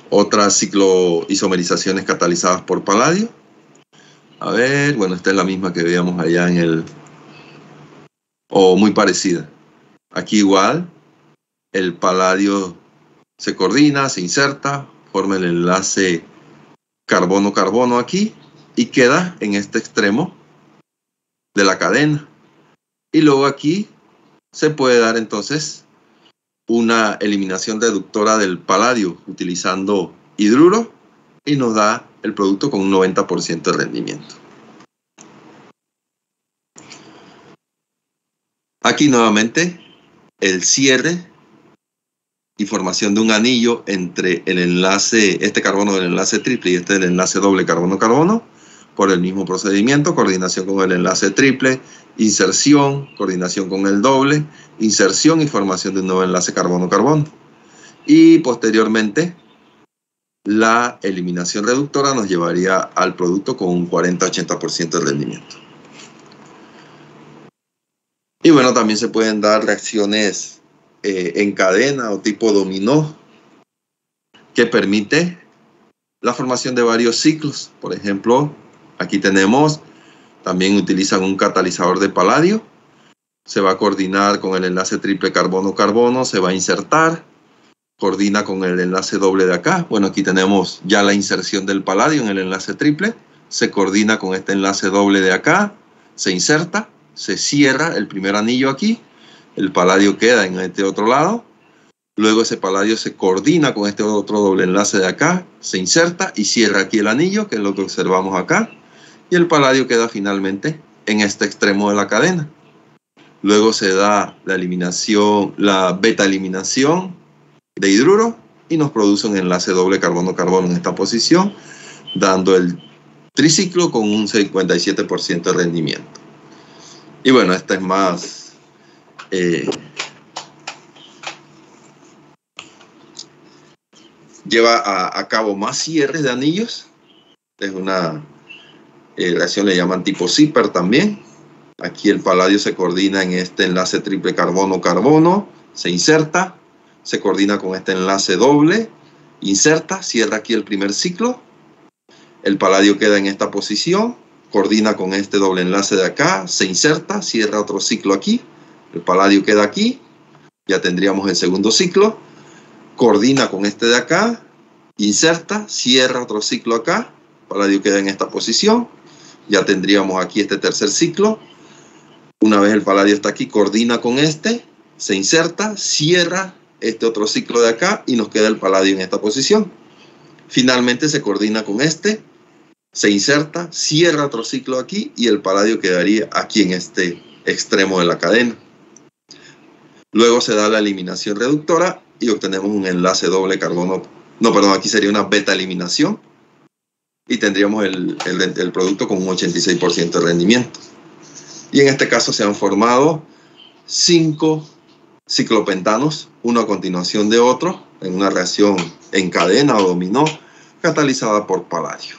Otras cicloisomerizaciones catalizadas por paladio. A ver, bueno, esta es la misma que veíamos allá en el... o muy parecida. Aquí igual, el paladio se coordina, se inserta, forma el enlace carbono-carbono aquí y queda en este extremo de la cadena. Y luego aquí se puede dar entonces una eliminación reductora del paladio utilizando hidruro y nos da el producto con un 90% de rendimiento. Aquí nuevamente el cierre y formación de un anillo entre el enlace, este carbono del enlace triple y este del enlace doble carbono-carbono por el mismo procedimiento, coordinación con el enlace triple, inserción, coordinación con el doble, inserción y formación de un nuevo enlace carbono-carbono. Y posteriormente la eliminación reductora nos llevaría al producto con un 40-80% de rendimiento. Y bueno, también se pueden dar reacciones en cadena o tipo dominó que permite la formación de varios ciclos. Por ejemplo, aquí tenemos, también utilizan un catalizador de paladio. Se va a coordinar con el enlace triple carbono-carbono, se va a insertar, coordina con el enlace doble de acá. Bueno, aquí tenemos ya la inserción del paladio en el enlace triple, se coordina con este enlace doble de acá, se inserta, se cierra el primer anillo aquí, el paladio queda en este otro lado, luego ese paladio se coordina con este otro doble enlace de acá, se inserta y cierra aquí el anillo, que es lo que observamos acá, y el paladio queda finalmente en este extremo de la cadena. Luego se da la eliminación, la beta eliminación de hidruro y nos produce un enlace doble carbono-carbono en esta posición, dando el triciclo con un 57% de rendimiento. Y bueno, esta es más lleva a cabo más cierres de anillos. Es una reacción, le llaman tipo zipper también. Aquí el paladio se coordina en este enlace triple carbono-carbono, se inserta, se coordina con este enlace doble, inserta, cierra aquí el primer ciclo. El paladio queda en esta posición, coordina con este doble enlace de acá, se inserta, cierra otro ciclo aquí. El paladio queda aquí, ya tendríamos el segundo ciclo. Coordina con este de acá, inserta, cierra otro ciclo acá. El paladio queda en esta posición, ya tendríamos aquí este tercer ciclo. Una vez el paladio está aquí, coordina con este, se inserta, cierra este otro ciclo de acá y nos queda el paladio en esta posición. Finalmente se coordina con este, se inserta, cierra otro ciclo aquí y el paladio quedaría aquí en este extremo de la cadena. Luego se da la eliminación reductora y obtenemos un enlace doble carbono. No, perdón, aquí sería una beta eliminación y tendríamos el producto con un 86% de rendimiento. Y en este caso se han formado 5 ciclopentanos, uno a continuación de otro, en una reacción en cadena o dominó, catalizada por paladio.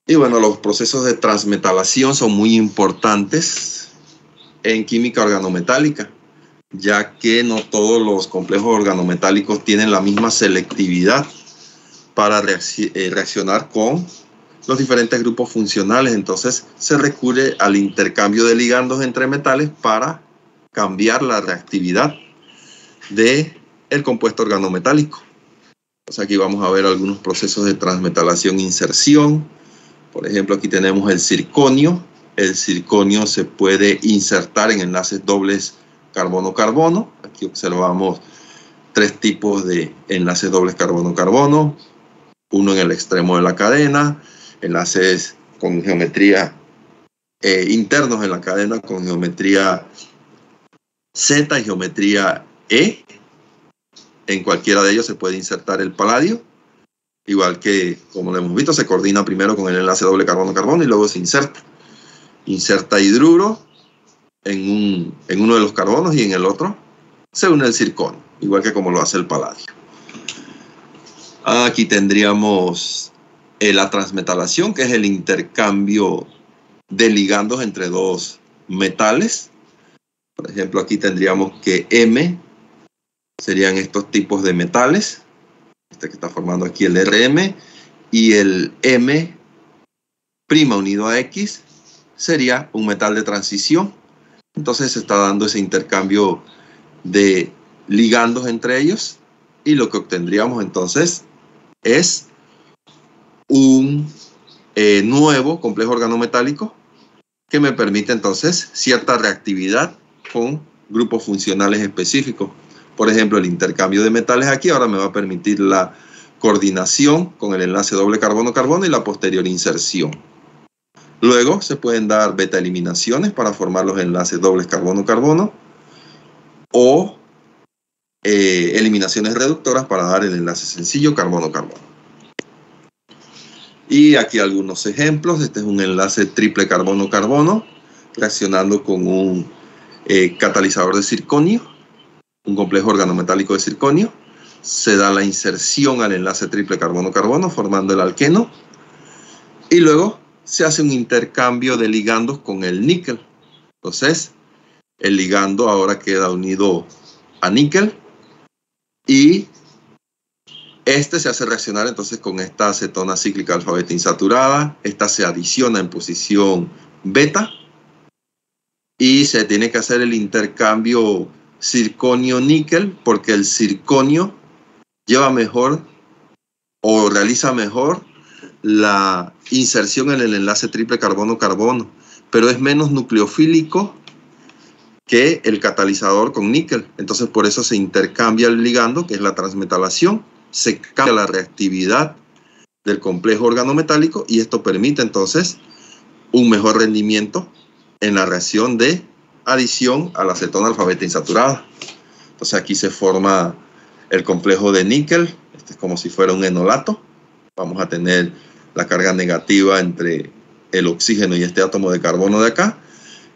Y bueno, los procesos de transmetalación son muy importantes en química organometálica, ya que no todos los complejos organometálicos tienen la misma selectividad para reaccionar con los diferentes grupos funcionales. Entonces se recurre al intercambio de ligandos entre metales para cambiar la reactividad del compuesto organometálico. Entonces aquí vamos a ver algunos procesos de transmetalación e inserción. Por ejemplo, aquí tenemos el circonio. El circonio se puede insertar en enlaces dobles carbono-carbono. Aquí observamos 3 tipos de enlaces dobles carbono-carbono. Uno en el extremo de la cadena, enlaces con geometría internos en la cadena con geometría Z y geometría E. En cualquiera de ellos se puede insertar el paladio. Igual que, como lo hemos visto, se coordina primero con el enlace doble carbono-carbono y luego se inserta. Inserta hidruro en uno de los carbonos y en el otro se une el circonio, igual que como lo hace el paladio. Aquí tendríamos la transmetalación, que es el intercambio de ligandos entre 2 metales. Por ejemplo, aquí tendríamos que M serían estos tipos de metales. Este que está formando aquí el RM, y el M' unido a X sería un metal de transición. Entonces se está dando ese intercambio de ligandos entre ellos y lo que obtendríamos entonces es un nuevo complejo organometálico que me permite entonces cierta reactividad con grupos funcionales específicos. Por ejemplo, el intercambio de metales aquí ahora me va a permitir la coordinación con el enlace doble carbono-carbono y la posterior inserción. Luego se pueden dar beta eliminaciones para formar los enlaces dobles carbono-carbono o eliminaciones reductoras para dar el enlace sencillo carbono-carbono. Y aquí algunos ejemplos. Este es un enlace triple carbono-carbono reaccionando con un catalizador de circonio, un complejo organometálico de circonio. Se da la inserción al enlace triple carbono-carbono formando el alqueno y luego se hace un intercambio de ligandos con el níquel. Entonces el ligando ahora queda unido a níquel y este se hace reaccionar entonces con esta acetona cíclica alfa-beta insaturada. Esta se adiciona en posición beta y se tiene que hacer el intercambio circonio-níquel porque el circonio lleva mejor o realiza mejor la inserción en el enlace triple carbono-carbono, pero es menos nucleofílico que el catalizador con níquel. Entonces por eso se intercambia el ligando, que es la transmetalación, se cambia la reactividad del complejo organometálico y esto permite entonces un mejor rendimiento en la reacción de adición a la acetona alfabeta insaturada. Entonces aquí se forma el complejo de níquel. Este es como si fuera un enolato. Vamos a tener la carga negativa entre el oxígeno y este átomo de carbono de acá.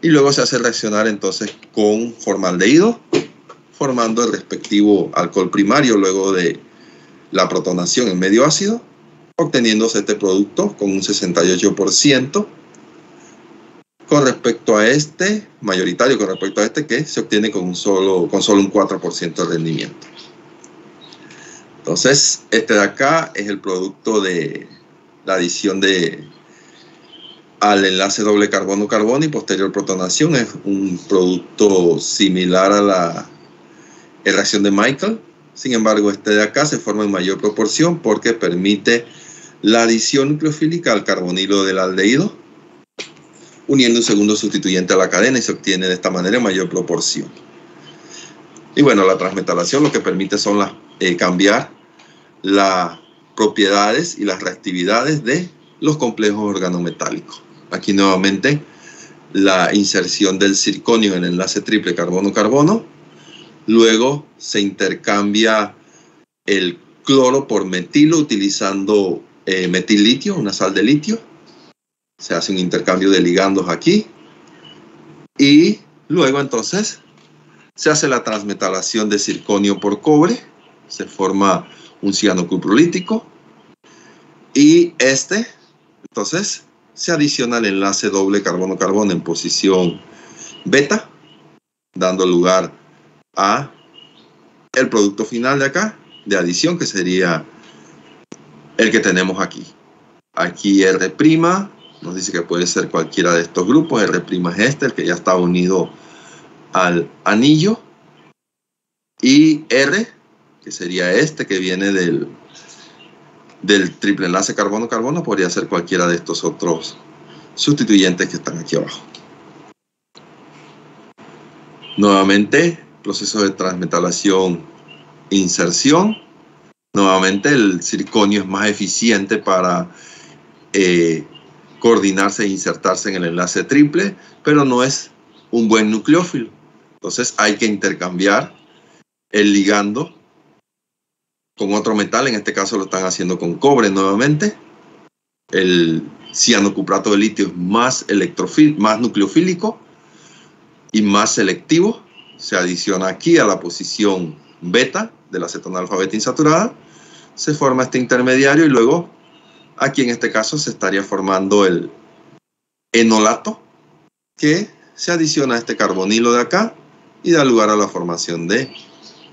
Y luego se hace reaccionar entonces con formaldehído, formando el respectivo alcohol primario luego de la protonación en medio ácido, obteniéndose este producto con un 68% con respecto a este, mayoritario con respecto a este, que se obtiene con solo un 4% de rendimiento. Entonces, este de acá es el producto de la adición al enlace doble carbono-carbono y posterior protonación. Es un producto similar a la reacción de Michael. Sin embargo, este de acá se forma en mayor proporción porque permite la adición nucleofílica al carbonilo del aldehído, uniendo un segundo sustituyente a la cadena, y se obtiene de esta manera en mayor proporción. Y bueno, la transmetalación lo que permite son cambiar las propiedades y las reactividades de los complejos organometálicos. Aquí nuevamente la inserción del circonio en el enlace triple carbono-carbono. Luego se intercambia el cloro por metilo utilizando metil-litio, una sal de litio. Se hace un intercambio de ligandos aquí. Y luego entonces se hace la transmetalación de circonio por cobre. Se forma un cianocuprolítico. Y entonces, se adiciona el enlace doble carbono-carbono en posición beta, dando lugar a el producto final de acá, de adición, que sería el que tenemos aquí. Aquí R' nos dice que puede ser cualquiera de estos grupos. R' es este, el que ya está unido al anillo. Y R, que sería este, que viene del triple enlace carbono-carbono, podría ser cualquiera de estos otros sustituyentes que están aquí abajo. Nuevamente, proceso de transmetalación, inserción. Nuevamente, el circonio es más eficiente para coordinarse e insertarse en el enlace triple, pero no es un buen nucleófilo. Entonces hay que intercambiar el ligando con otro metal. En este caso lo están haciendo con cobre nuevamente. El cianocuprato de litio es más nucleofílico y más selectivo. Se adiciona aquí a la posición beta de la acetona alfabeta insaturada. Se forma este intermediario y luego aquí en este caso se estaría formando el enolato, que se adiciona a este carbonilo de acá y da lugar a la formación de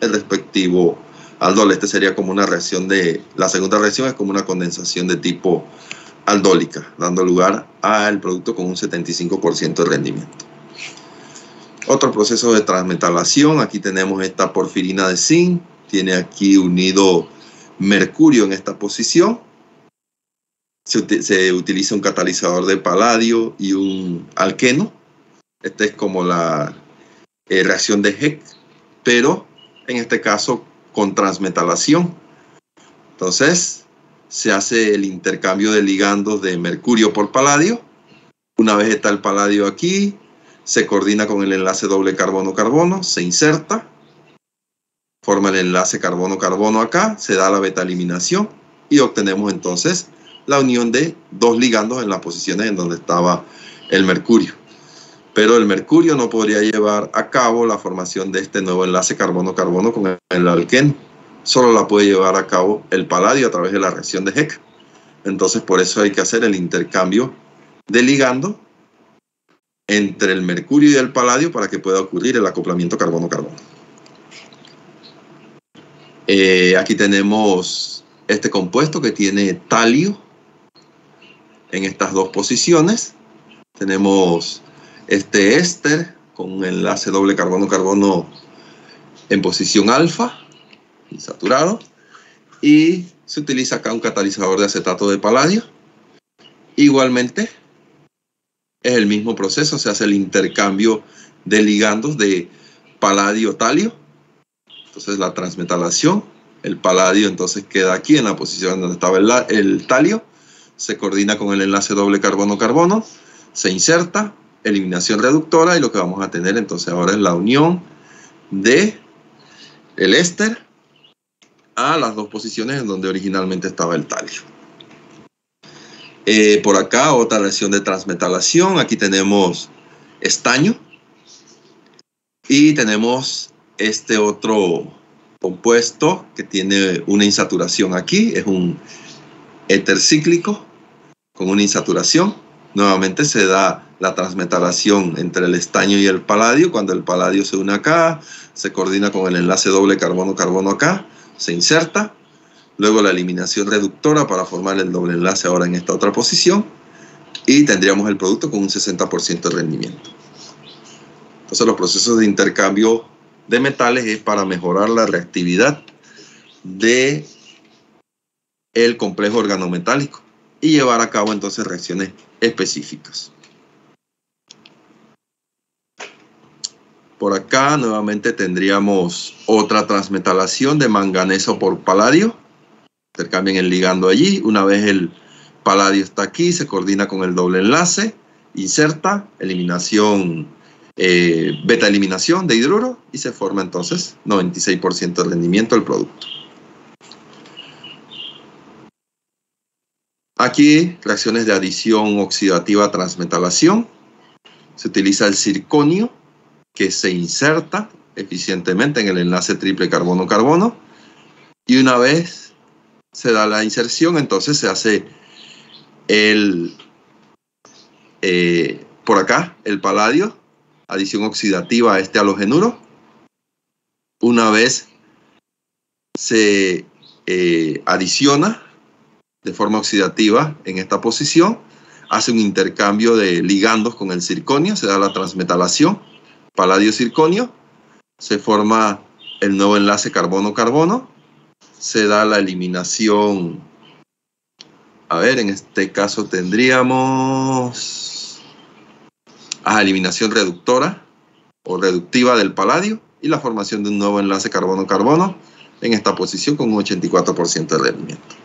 el respectivo aldol. Este sería como una reacción la segunda reacción es como una condensación de tipo aldólica, dando lugar al producto con un 75% de rendimiento. Otro proceso de transmetalación, aquí tenemos esta porfirina de zinc, tiene aquí unido mercurio en esta posición. Se utiliza un catalizador de paladio y un alqueno. Esta es como la reacción de Heck, pero en este caso con transmetalación. Entonces se hace el intercambio de ligandos de mercurio por paladio. Una vez está el paladio aquí, se coordina con el enlace doble carbono-carbono, se inserta, forma el enlace carbono-carbono acá, se da la beta eliminación y obtenemos entonces la unión de dos ligandos en las posiciones en donde estaba el mercurio. Pero el mercurio no podría llevar a cabo la formación de este nuevo enlace carbono-carbono con el alqueno. Solo la puede llevar a cabo el paladio a través de la reacción de Heck. Entonces por eso hay que hacer el intercambio de ligando entre el mercurio y el paladio para que pueda ocurrir el acoplamiento carbono-carbono. Aquí tenemos este compuesto que tiene talio en estas dos posiciones. Tenemos este éster con un enlace doble carbono-carbono en posición alfa, insaturado, y se utiliza acá un catalizador de acetato de paladio. Igualmente es el mismo proceso, se hace el intercambio de ligandos de paladio-talio. Entonces la transmetalación, el paladio entonces queda aquí en la posición donde estaba el talio, se coordina con el enlace doble carbono-carbono, se inserta, eliminación reductora, y lo que vamos a tener entonces ahora es la unión de el éster a las dos posiciones en donde originalmente estaba el talio. Por acá otra reacción de transmetalación. Aquí tenemos estaño y tenemos este otro compuesto que tiene una insaturación aquí. Es un éter cíclico con una insaturación. Nuevamente se da la transmetalación entre el estaño y el paladio. Cuando el paladio se une acá, se coordina con el enlace doble carbono-carbono acá, se inserta. Luego la eliminación reductora para formar el doble enlace ahora en esta otra posición. Y tendríamos el producto con un 60% de rendimiento. Entonces los procesos de intercambio de metales es para mejorar la reactividad de el complejo organometálico y llevar a cabo entonces reacciones específicas. Por acá nuevamente tendríamos otra transmetalación de manganeso por paladio. Intercambian el ligando allí. Una vez el paladio está aquí, se coordina con el doble enlace, inserta, eliminación, beta eliminación de hidruro, y se forma entonces 96% de rendimiento del producto. Aquí reacciones de adición oxidativa transmetalación. Se utiliza el circonio que se inserta eficientemente en el enlace triple carbono-carbono, y una vez se da la inserción, entonces se hace por acá el paladio, adición oxidativa a este halogenuro. Una vez se adiciona de forma oxidativa en esta posición, hace un intercambio de ligandos con el circonio, se da la transmetalación, paladio-circonio, se forma el nuevo enlace carbono-carbono, se da la eliminación, en este caso tendríamos eliminación reductora o reductiva del paladio y la formación de un nuevo enlace carbono-carbono en esta posición con un 84% de rendimiento.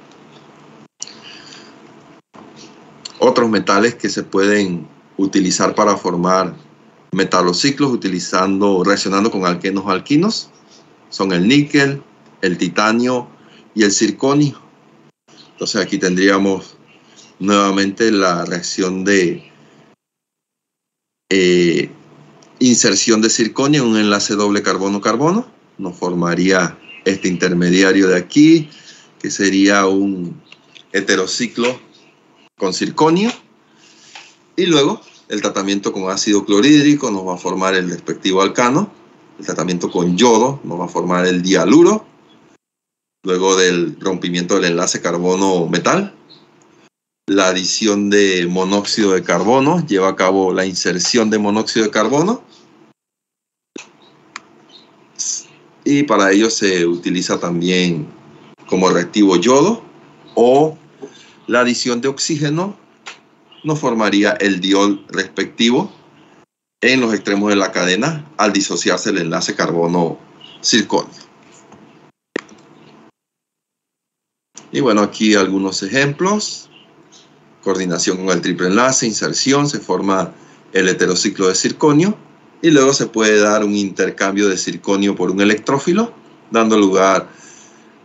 Otros metales que se pueden utilizar para formar metalociclos reaccionando con alquenos alquinos son el níquel, el titanio y el circonio. Entonces aquí tendríamos nuevamente la reacción de inserción de circonio en un enlace doble carbono-carbono. Nos formaría este intermediario de aquí, que sería un heterociclo con circonio, y luego el tratamiento con ácido clorhídrico nos va a formar el respectivo alcano. El tratamiento con yodo nos va a formar el dialuro, luego del rompimiento del enlace carbono-metal. La adición de monóxido de carbono lleva a cabo la inserción de monóxido de carbono, y para ello se utiliza también como reactivo yodo, o la adición de oxígeno nos formaría el diol respectivo en los extremos de la cadena al disociarse el enlace carbono-circonio. Y bueno, aquí algunos ejemplos. Coordinación con el triple enlace, inserción, se forma el heterociclo de circonio, y luego se puede dar un intercambio de circonio por un electrófilo, dando lugar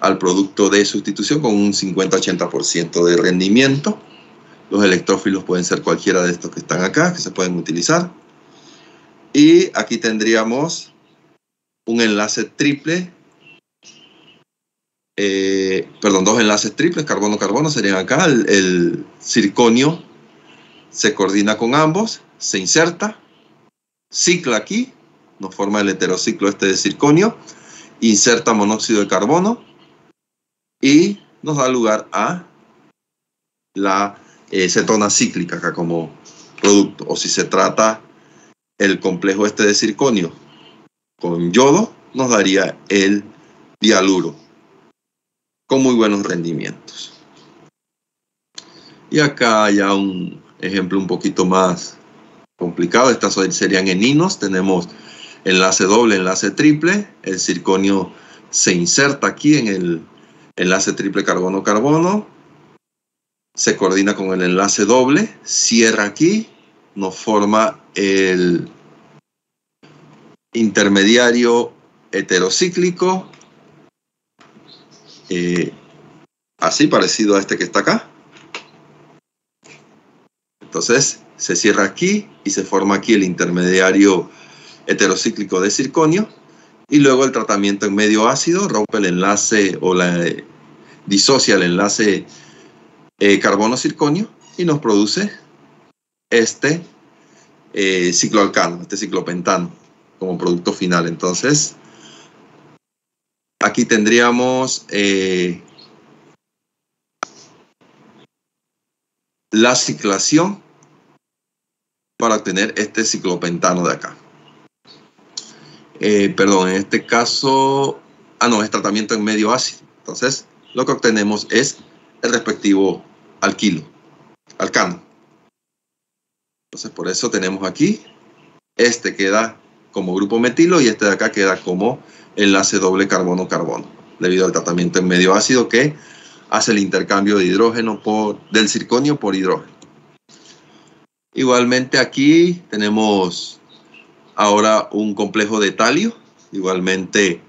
al producto de sustitución con un 50-80% de rendimiento. Los electrófilos pueden ser cualquiera de estos que están acá, que se pueden utilizar. Y aquí tendríamos un enlace triple, dos enlaces triples, carbono-carbono serían acá. El circonio se coordina con ambos, se inserta, cicla aquí, nos forma el heterociclo este de circonio, inserta monóxido de carbono y nos da lugar a la cetona cíclica acá como producto. O si se trata el complejo este de circonio con yodo, nos daría el dialuro con muy buenos rendimientos. Y acá ya un ejemplo un poquito más complicado. Estas serían eninos. Tenemos enlace doble, enlace triple. El circonio se inserta aquí en el enlace triple carbono-carbono. Se coordina con el enlace doble. Cierra aquí. nos forma el intermediario heterocíclico, así parecido a este que está acá. Entonces se cierra aquí y se forma aquí el intermediario heterocíclico de circonio, y luego el tratamiento en medio ácido rompe el enlace o disocia el enlace carbono-circonio y nos produce este cicloalcano, este ciclopentano como producto final. Entonces aquí tendríamos la ciclación para obtener este ciclopentano de acá. Perdón, en este caso, es tratamiento en medio ácido. Entonces, lo que obtenemos es el respectivo alcano. Entonces, por eso tenemos aquí, este queda como grupo metilo y este de acá queda como enlace doble carbono-carbono, debido al tratamiento en medio ácido que hace el intercambio de hidrógeno del circonio por hidrógeno. Igualmente aquí tenemos ahora un complejo de talio. Igualmente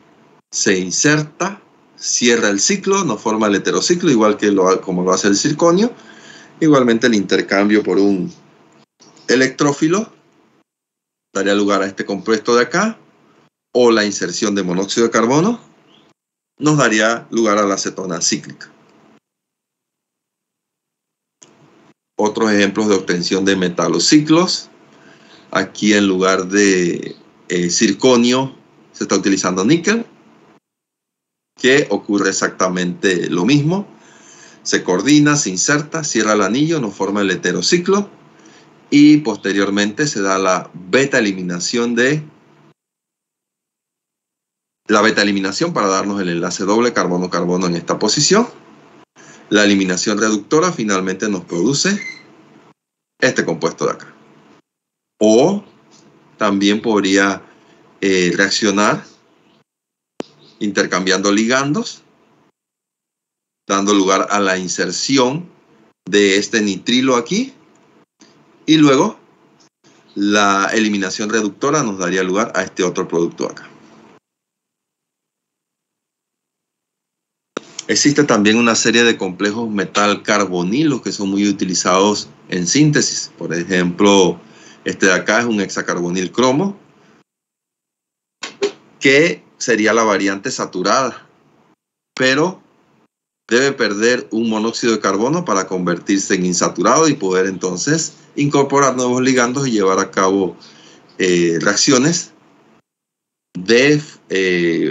se inserta, cierra el ciclo, nos forma el heterociclo, igual que como lo hace el circonio. Igualmente el intercambio por un electrófilo daría lugar a este compuesto de acá, o la inserción de monóxido de carbono nos daría lugar a la acetona cíclica. Otros ejemplos de obtención de metalociclos. Aquí en lugar de circonio se está utilizando níquel, que ocurre exactamente lo mismo. Se coordina, se inserta, cierra el anillo, nos forma el heterociclo y posteriormente se da la beta eliminación para darnos el enlace doble carbono-carbono en esta posición. La eliminación reductora finalmente nos produce este compuesto de acá. O también podría reaccionar intercambiando ligandos, dando lugar a la inserción de este nitrilo aquí, y luego la eliminación reductora nos daría lugar a este otro producto acá. Existe también una serie de complejos metal-carbonilos que son muy utilizados en síntesis. Por ejemplo, este de acá es un hexacarbonil cromo, que sería la variante saturada, pero debe perder un monóxido de carbono para convertirse en insaturado y poder entonces incorporar nuevos ligandos y llevar a cabo reacciones de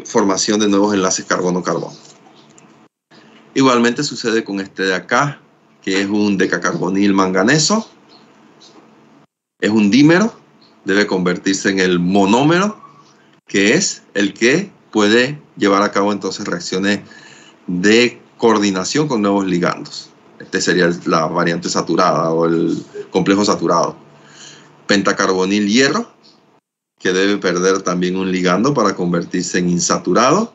formación de nuevos enlaces carbono-carbono. Igualmente sucede con este de acá, que es un decacarbonil manganeso. Es un dímero, debe convertirse en el monómero, que es el que puede llevar a cabo entonces reacciones de coordinación con nuevos ligandos. Este sería la variante saturada o el complejo saturado. Pentacarbonil hierro, que debe perder también un ligando para convertirse en insaturado.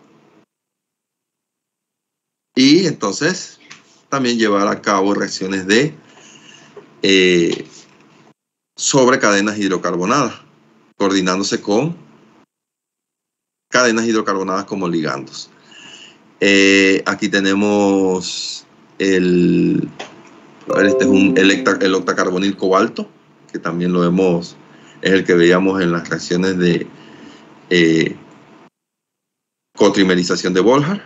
Y entonces también llevar a cabo reacciones de sobre cadenas hidrocarbonadas, coordinándose con cadenas hidrocarbonadas como ligandos. Aquí tenemos este es el octacarbonil cobalto, que también es el que veíamos en las reacciones de cotrimerización de Volhard.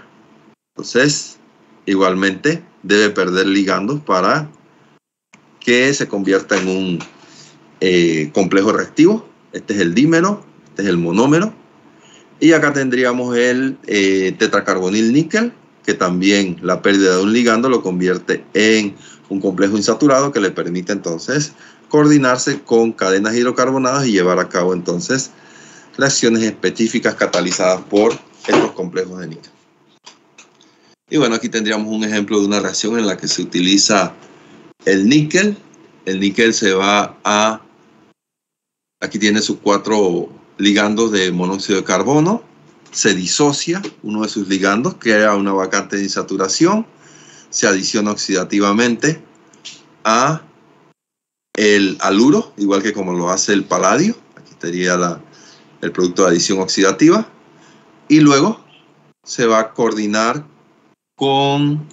Entonces, igualmente debe perder ligandos para que se convierta en un complejo reactivo. Este es el dímero, este es el monómero. Y acá tendríamos el tetracarbonil níquel, que también la pérdida de un ligando lo convierte en un complejo insaturado que le permite entonces coordinarse con cadenas hidrocarbonadas y llevar a cabo entonces reacciones específicas catalizadas por estos complejos de níquel. Y bueno, aquí tendríamos un ejemplo de una reacción en la que se utiliza el níquel. El níquel se va a... Aquí tiene sus 4 ligandos de monóxido de carbono. Se disocia uno de sus ligandos, crea una vacante de insaturación. Se adiciona oxidativamente a el haluro, igual que como lo hace el paladio. Aquí estaría el producto de adición oxidativa. Y luego se va a coordinar con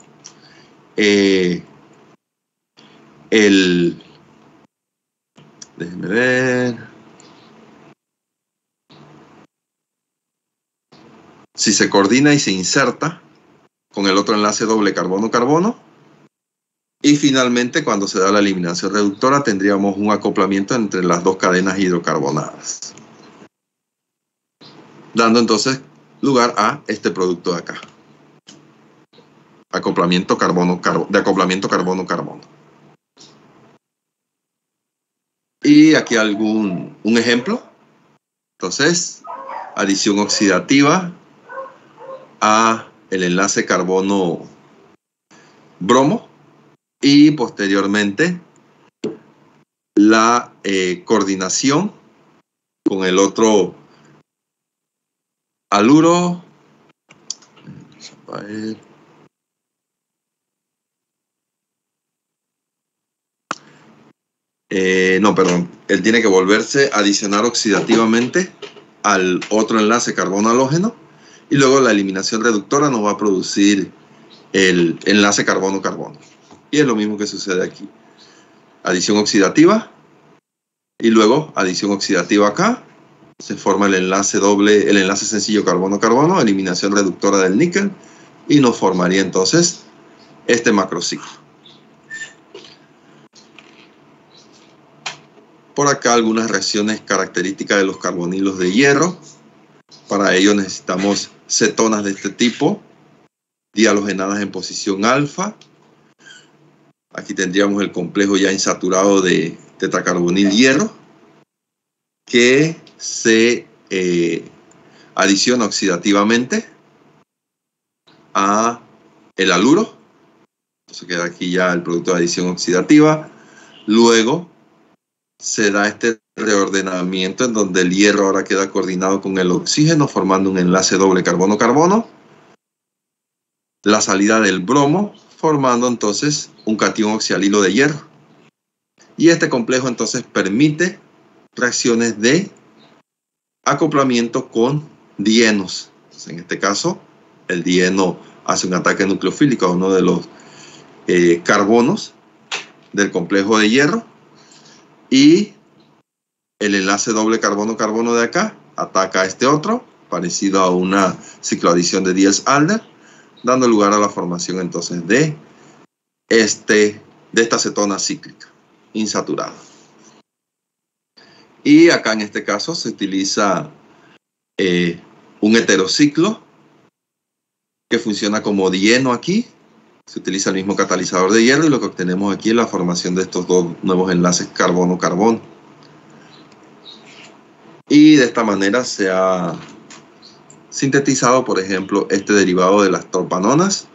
déjenme ver. Si se coordina y se inserta con el otro enlace doble carbono-carbono. Y finalmente, cuando se da la eliminación reductora, tendríamos un acoplamiento entre las dos cadenas hidrocarbonadas, dando entonces lugar a este producto de acá. Acoplamiento carbono-carbono. Y aquí un ejemplo. Entonces, adición oxidativa a el enlace carbono-bromo y posteriormente la coordinación con el otro haluro. No, perdón. Él tiene que volverse a adicionar oxidativamente al otro enlace carbono halógeno y luego la eliminación reductora nos va a producir el enlace carbono-carbono. Y es lo mismo que sucede aquí. Adición oxidativa y luego adición oxidativa acá. Se forma el enlace doble, el enlace sencillo carbono-carbono, eliminación reductora del níquel y nos formaría entonces este macrociclo. Por acá algunas reacciones características de los carbonilos de hierro. Para ello necesitamos cetonas de este tipo, dihalogenadas en posición alfa. Aquí tendríamos el complejo ya insaturado de tetracarbonil hierro, que se adiciona oxidativamente a el haluro. Entonces queda aquí ya el producto de adición oxidativa. Luego se da este reordenamiento en donde el hierro ahora queda coordinado con el oxígeno, formando un enlace doble carbono-carbono. La salida del bromo, formando entonces un catión oxialilo de hierro. Y este complejo entonces permite reacciones de acoplamiento con dienos. Entonces, en este caso, el dieno hace un ataque nucleofílico a uno de los carbonos del complejo de hierro y el enlace doble carbono-carbono de acá ataca a este otro, parecido a una cicloadición de Diels-Alder, dando lugar a la formación entonces de esta cetona cíclica insaturada. Y acá en este caso se utiliza un heterociclo que funciona como dieno aquí. Se utiliza el mismo catalizador de hierro y lo que obtenemos aquí es la formación de estos dos nuevos enlaces carbono-carbono. Y de esta manera se ha sintetizado, por ejemplo, este derivado de las torpanonas.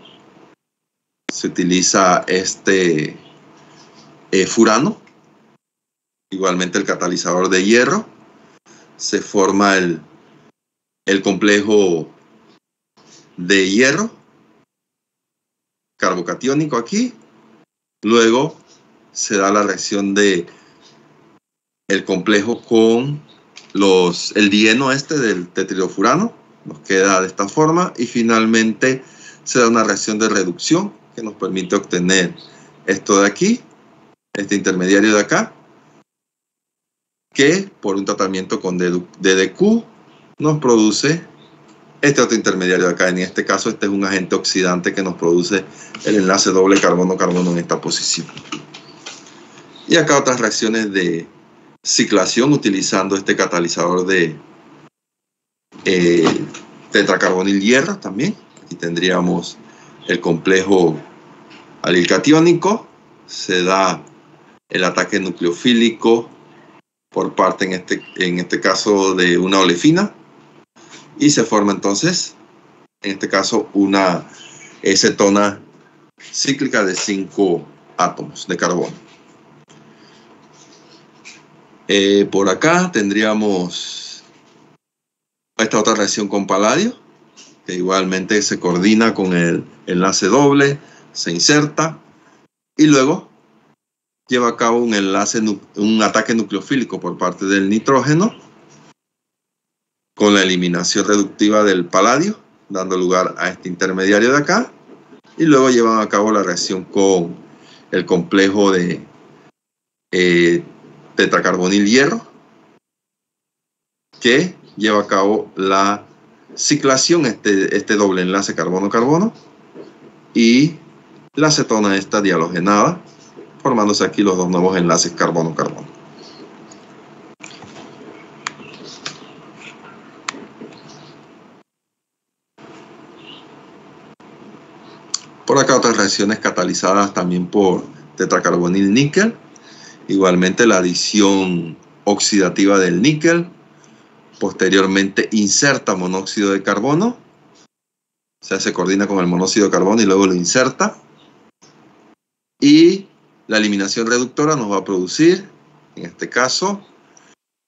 Se utiliza este furano, igualmente el catalizador de hierro. Se forma el complejo de hierro carbocatiónico aquí. Luego se da la reacción de el complejo con el dieno del tetridofurano. Nos queda de esta forma. Y finalmente se da una reacción de reducción que nos permite obtener esto de aquí, este intermediario de acá, que por un tratamiento con DDQ nos produce este otro intermediario de acá. En este caso, este es un agente oxidante que nos produce el enlace doble carbono-carbono en esta posición. Y acá otras reacciones de ciclación utilizando este catalizador de tetracarbonil hierro también. Aquí tendríamos el complejo alilcatiónico. Se da el ataque nucleofílico por parte, en este caso, de una olefina. Y se forma entonces, en este caso, una cetona cíclica de 5 átomos de carbono. Por acá tendríamos esta otra reacción con paladio, que igualmente se coordina con el enlace doble, se inserta y luego lleva a cabo un ataque nucleofílico por parte del nitrógeno con la eliminación reductiva del paladio, dando lugar a este intermediario de acá, y luego llevan a cabo la reacción con el complejo de tetracarbonil hierro, que lleva a cabo la ciclación, este doble enlace carbono-carbono, y la acetona esta dihalogenada, formándose aquí los dos nuevos enlaces carbono-carbono. Por acá otras reacciones catalizadas también por tetracarbonil níquel, igualmente la adición oxidativa del níquel, posteriormente inserta monóxido de carbono, o sea, se coordina con el monóxido de carbono y luego lo inserta, y la eliminación reductora nos va a producir, en este caso,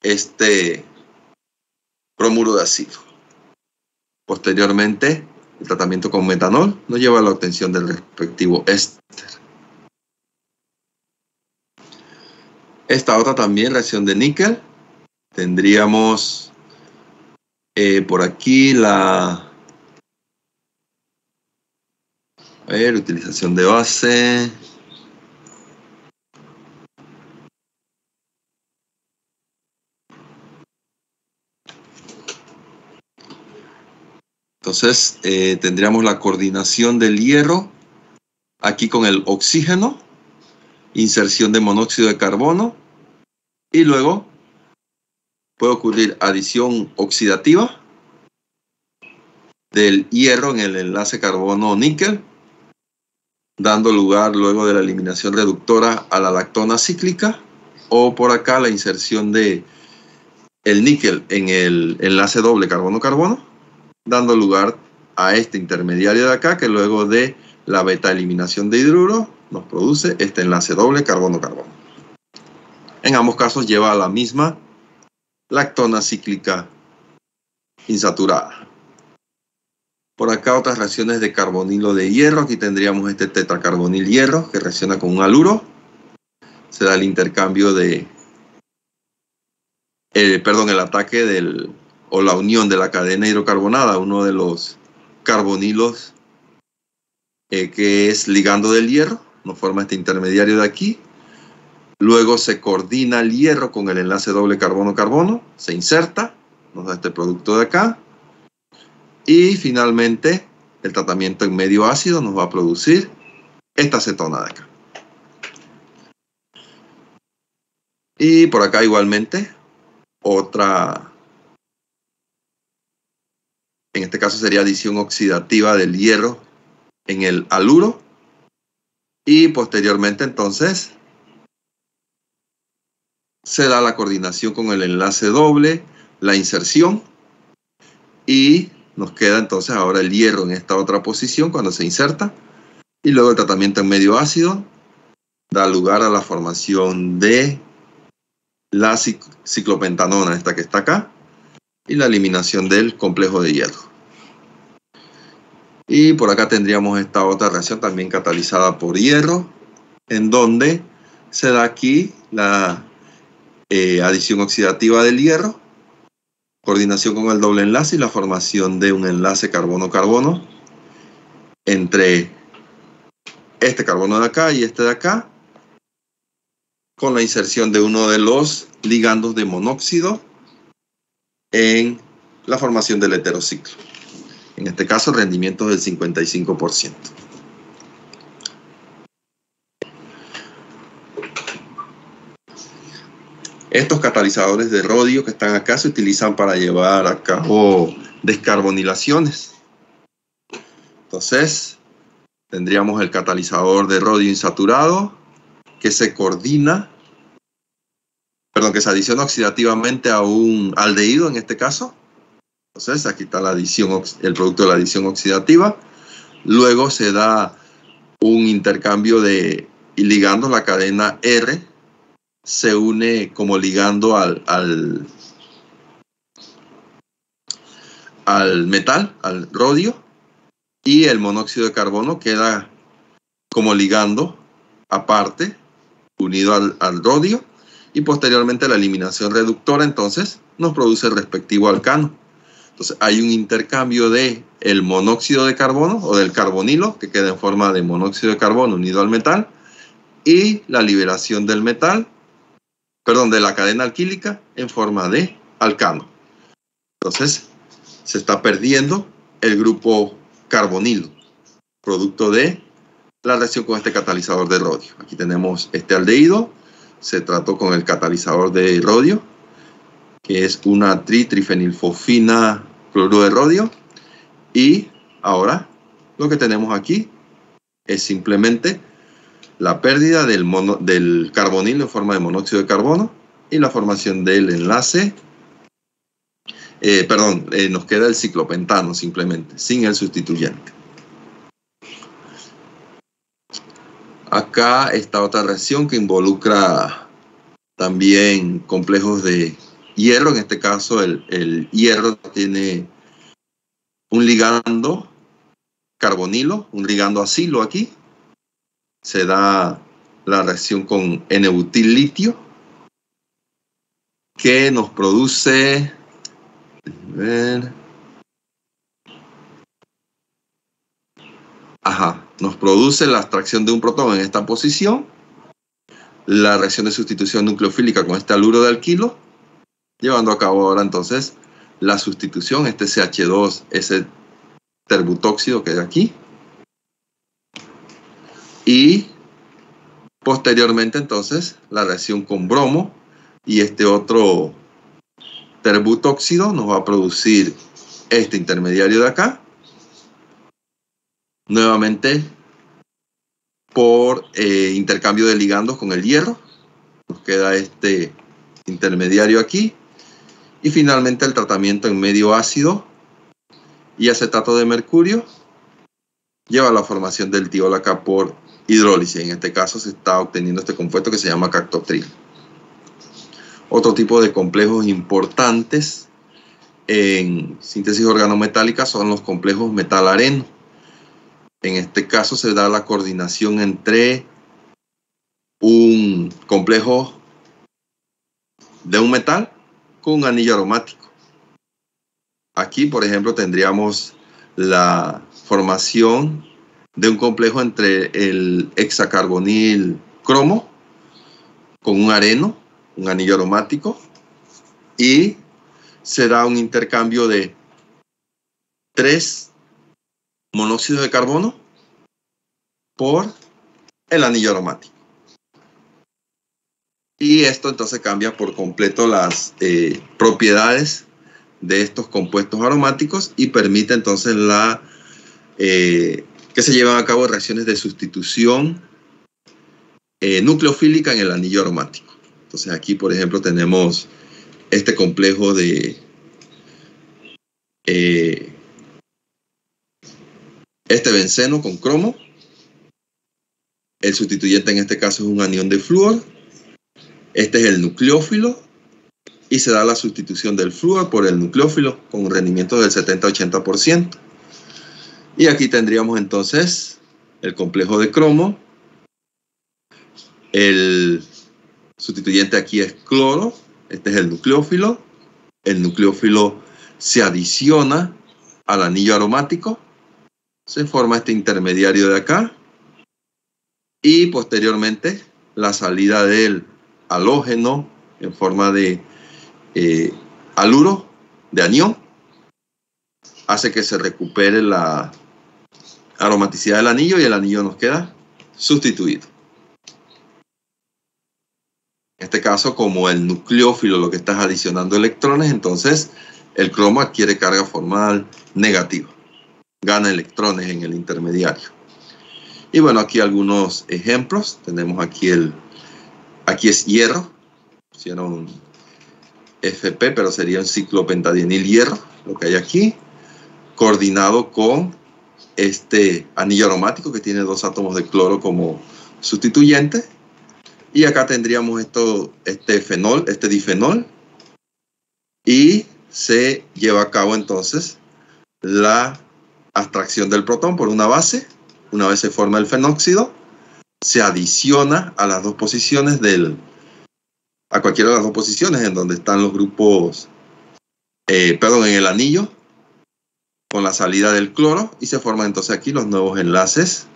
este bromuro de ácido. Posteriormente, el tratamiento con metanol nos lleva a la obtención del respectivo éster. Esta otra también, reacción de níquel. Tendríamos por aquí la utilización de base. Entonces tendríamos la coordinación del hierro aquí con el oxígeno, inserción de monóxido de carbono, y luego puede ocurrir adición oxidativa del hierro en el enlace carbono-níquel, dando lugar luego de la eliminación reductora a la lactona cíclica, o por acá la inserción de el níquel en el enlace doble carbono-carbono, dando lugar a este intermediario de acá, que luego de la beta eliminación de hidruro nos produce este enlace doble carbono-carbono. En ambos casos lleva a la misma lactona cíclica insaturada. Por acá otras reacciones de carbonilo de hierro. Aquí tendríamos este tetracarbonil hierro que reacciona con un haluro. Se da el intercambio de, el ataque o la unión de la cadena hidrocarbonada, uno de los carbonilos que es ligando del hierro, nos forma este intermediario de aquí. Luego se coordina el hierro con el enlace doble carbono-carbono, se inserta, nos da este producto de acá. Y finalmente, el tratamiento en medio ácido nos va a producir esta acetona de acá. Y por acá igualmente, otra, en este caso sería adición oxidativa del hierro en el haluro. Y posteriormente entonces se da la coordinación con el enlace doble, la inserción, y nos queda entonces ahora el hierro en esta otra posición cuando se inserta, y luego el tratamiento en medio ácido da lugar a la formación de la ciclopentanona, esta que está acá, y la eliminación del complejo de hierro. Y por acá tendríamos esta otra reacción también catalizada por hierro, en donde se da aquí la adición oxidativa del hierro, coordinación con el doble enlace y la formación de un enlace carbono-carbono entre este carbono de acá y este de acá, con la inserción de uno de los ligandos de monóxido en la formación del heterociclo. En este caso, rendimiento del 55%. Estos catalizadores de rodio que están acá se utilizan para llevar a cabo descarbonilaciones. Entonces, tendríamos el catalizador de rodio insaturado que se coordina, que se adiciona oxidativamente a un aldehído en este caso. Entonces, aquí está la adición, el producto de la adición oxidativa. Luego se da un intercambio de ligandos, la cadena R se une como ligando al metal, al rodio, y el monóxido de carbono queda como ligando aparte unido al rodio, y posteriormente la eliminación reductora entonces nos produce el respectivo alcano. Entonces hay un intercambio de el monóxido de carbono o del carbonilo, que queda en forma de monóxido de carbono unido al metal, y la liberación del metal, perdón, de la cadena alquílica en forma de alcano. Entonces se está perdiendo el grupo carbonilo, producto de la reacción con este catalizador de rodio. Aquí tenemos este aldehído, se trató con el catalizador de rodio, que es una tritrifenilfosfina cloruro de rodio, y ahora lo que tenemos aquí es simplemente la pérdida del carbonilo en forma de monóxido de carbono y la formación del enlace, nos queda el ciclopentano simplemente, sin el sustituyente. Acá está otra reacción que involucra también complejos de hierro. En este caso el hierro tiene un ligando carbonilo, un ligando acilo aquí. Se da la reacción con N-butil litio, que nos produce, nos produce la extracción de un protón en esta posición, la reacción de sustitución nucleofílica con este haluro de alquilo, llevando a cabo ahora entonces la sustitución, este CH2, ese terbutóxido que hay aquí, y posteriormente entonces la reacción con bromo y este otro terbutóxido nos va a producir este intermediario de acá, nuevamente por intercambio de ligandos con el hierro. Nos queda este intermediario aquí, y finalmente el tratamiento en medio ácido y acetato de mercurio lleva a la formación del tiol acá por hidrólisis. En este caso se está obteniendo este compuesto que se llama cactotril. Otro tipo de complejos importantes en síntesis organometálica son los complejos metal-areno. En este caso se da la coordinación entre un complejo de un metal con un anillo aromático. Aquí, por ejemplo, tendríamos la formación de un complejo entre el hexacarbonil cromo con un areno, un anillo aromático, y se da un intercambio de 3 monóxidos de carbono por el anillo aromático. Y esto entonces cambia por completo las propiedades de estos compuestos aromáticos y permite entonces que se llevan a cabo reacciones de sustitución nucleofílica en el anillo aromático. Entonces aquí, por ejemplo, tenemos este complejo de este benceno con cromo. El sustituyente en este caso es un anión de flúor. Este es el nucleófilo y se da la sustitución del flúor por el nucleófilo con un rendimiento del 70-80%. Y aquí tendríamos entonces el complejo de cromo. El sustituyente aquí es cloro. Este es el nucleófilo. El nucleófilo se adiciona al anillo aromático. Se forma este intermediario de acá. Y posteriormente la salida del halógeno en forma de haluro de anión hace que se recupere la aromaticidad del anillo y el anillo nos queda sustituido. En este caso, como el nucleófilo lo que está es adicionando electrones, entonces el cromo adquiere carga formal negativa, gana electrones en el intermediario. Y bueno, aquí algunos ejemplos. Tenemos aquí aquí es hierro, pusieron FP, pero sería un ciclopentadienil hierro, lo que hay aquí, coordinado con este anillo aromático que tiene 2 átomos de cloro como sustituyente. Y acá tendríamos este difenol, y se lleva a cabo entonces la abstracción del protón por una base. Una vez se forma el fenóxido, se adiciona a las dos posiciones a cualquiera de las dos posiciones en donde están los grupos, en el anillo, con la salida del cloro, y se forman entonces aquí los nuevos enlaces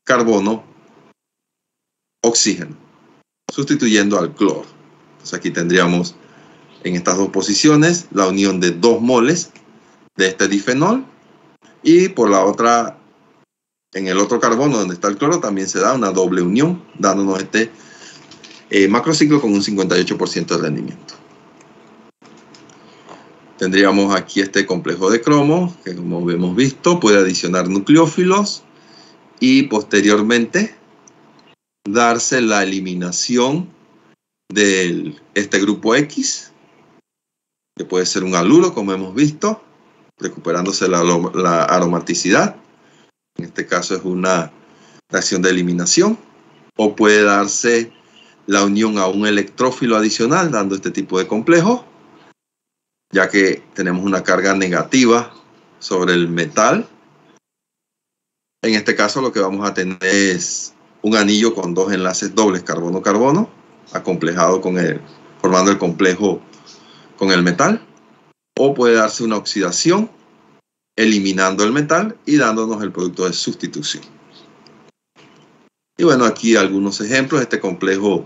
carbono, oxígeno, sustituyendo al cloro. Entonces aquí tendríamos en estas dos posiciones la unión de 2 moles de este difenol, y por la otra, en el otro carbono donde está el cloro, también se da una doble unión, dándonos este macrociclo con un 58% de rendimiento. Tendríamos aquí este complejo de cromo, que como hemos visto puede adicionar nucleófilos y posteriormente darse la eliminación de este grupo X, que puede ser un haluro, como hemos visto, recuperándose la aromaticidad. En este caso es una reacción de eliminación. O puede darse la unión a un electrófilo adicional, dando este tipo de complejo, ya que tenemos una carga negativa sobre el metal. En este caso lo que vamos a tener es un anillo con 2 enlaces dobles carbono-carbono, acomplejado formando el complejo con el metal. O puede darse una oxidación, eliminando el metal y dándonos el producto de sustitución. Y bueno, aquí algunos ejemplos. Este complejo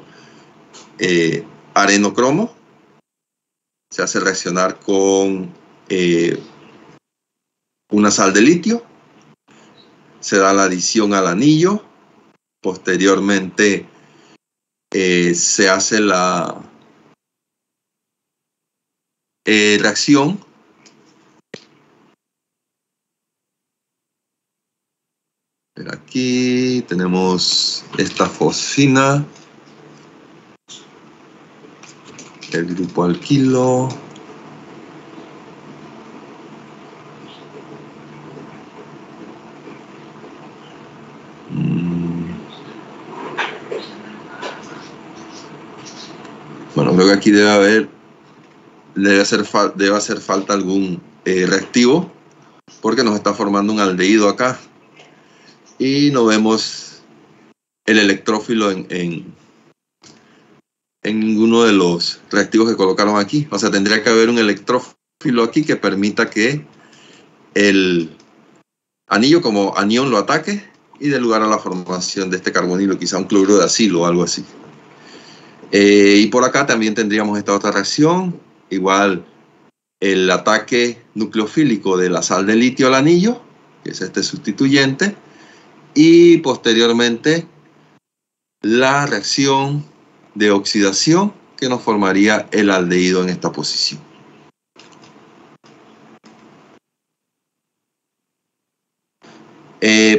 areno-cromo se hace reaccionar con una sal de litio, se da la adición al anillo, posteriormente se hace la reacción aquí tenemos esta fosfina, el grupo alquilo, bueno, creo que aquí debe hacer falta algún reactivo, porque nos está formando un aldehído acá y no vemos el electrófilo en ninguno de los reactivos que colocaron aquí. O sea, tendría que haber un electrófilo aquí que permita que el anillo como anión lo ataque y dé lugar a la formación de este carbonilo, quizá un cloruro de acilo o algo así. Y por acá también tendríamos esta otra reacción, igual el ataque nucleofílico de la sal de litio al anillo, que es este sustituyente, y posteriormente la reacción de oxidación que nos formaría el aldehído en esta posición.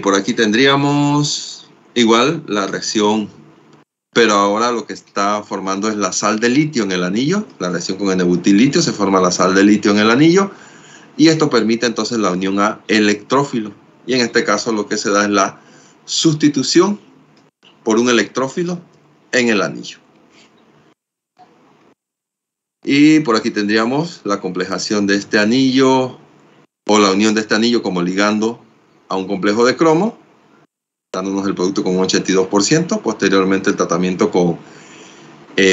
Por aquí tendríamos igual la reacción, pero ahora lo que está formando es la sal de litio en el anillo. La reacción con N-butil-litio, se forma la sal de litio en el anillo, y esto permite entonces la unión a electrófilo. Y en este caso lo que se da es la sustitución por un electrófilo en el anillo. Y por aquí tendríamos la complejación de este anillo, o la unión de este anillo como ligando a un complejo de cromo, dándonos el producto con un 82%. Posteriormente el tratamiento con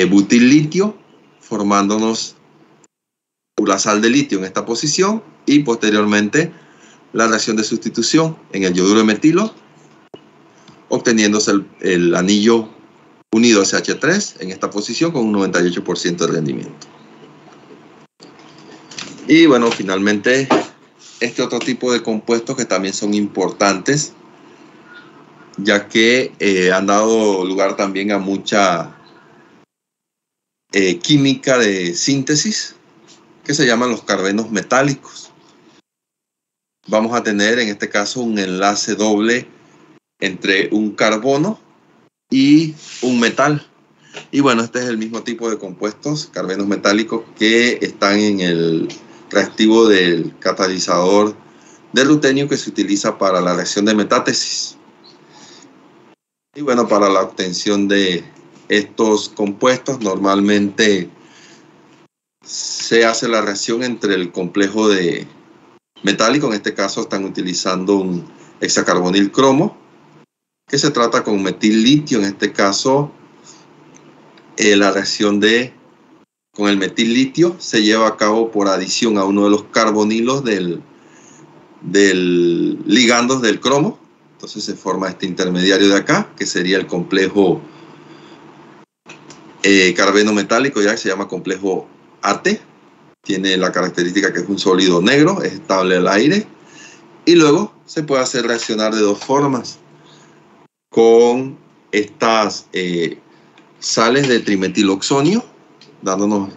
butil-litio, formándonos la sal de litio en esta posición, y posteriormente la reacción de sustitución en el yoduro de metilo, obteniéndose el anillo unido a CH3 en esta posición con un 98% de rendimiento. Y bueno, finalmente este otro tipo de compuestos que también son importantes, ya que han dado lugar también a mucha química de síntesis, que se llaman los carbenos metálicos. Vamos a tener en este caso un enlace doble entre un carbono y un metal. Y bueno, este es el mismo tipo de compuestos, carbenos metálicos, que están en el reactivo del catalizador de rutenio que se utiliza para la reacción de metátesis. Y bueno, para la obtención de estos compuestos normalmente se hace la reacción entre el complejo de metálico. En este caso están utilizando un hexacarbonil cromo que se trata con metil litio. En este caso, la reacción con el metil litio se lleva a cabo por adición a uno de los carbonilos del ligandos del cromo. Entonces se forma este intermediario de acá, que sería el complejo carbeno metálico, ya que se llama complejo AT. Tiene la característica que es un sólido negro, es estable al aire. Y luego se puede hacer reaccionar de dos formas. Con estas sales de trimetiloxonio, dándonos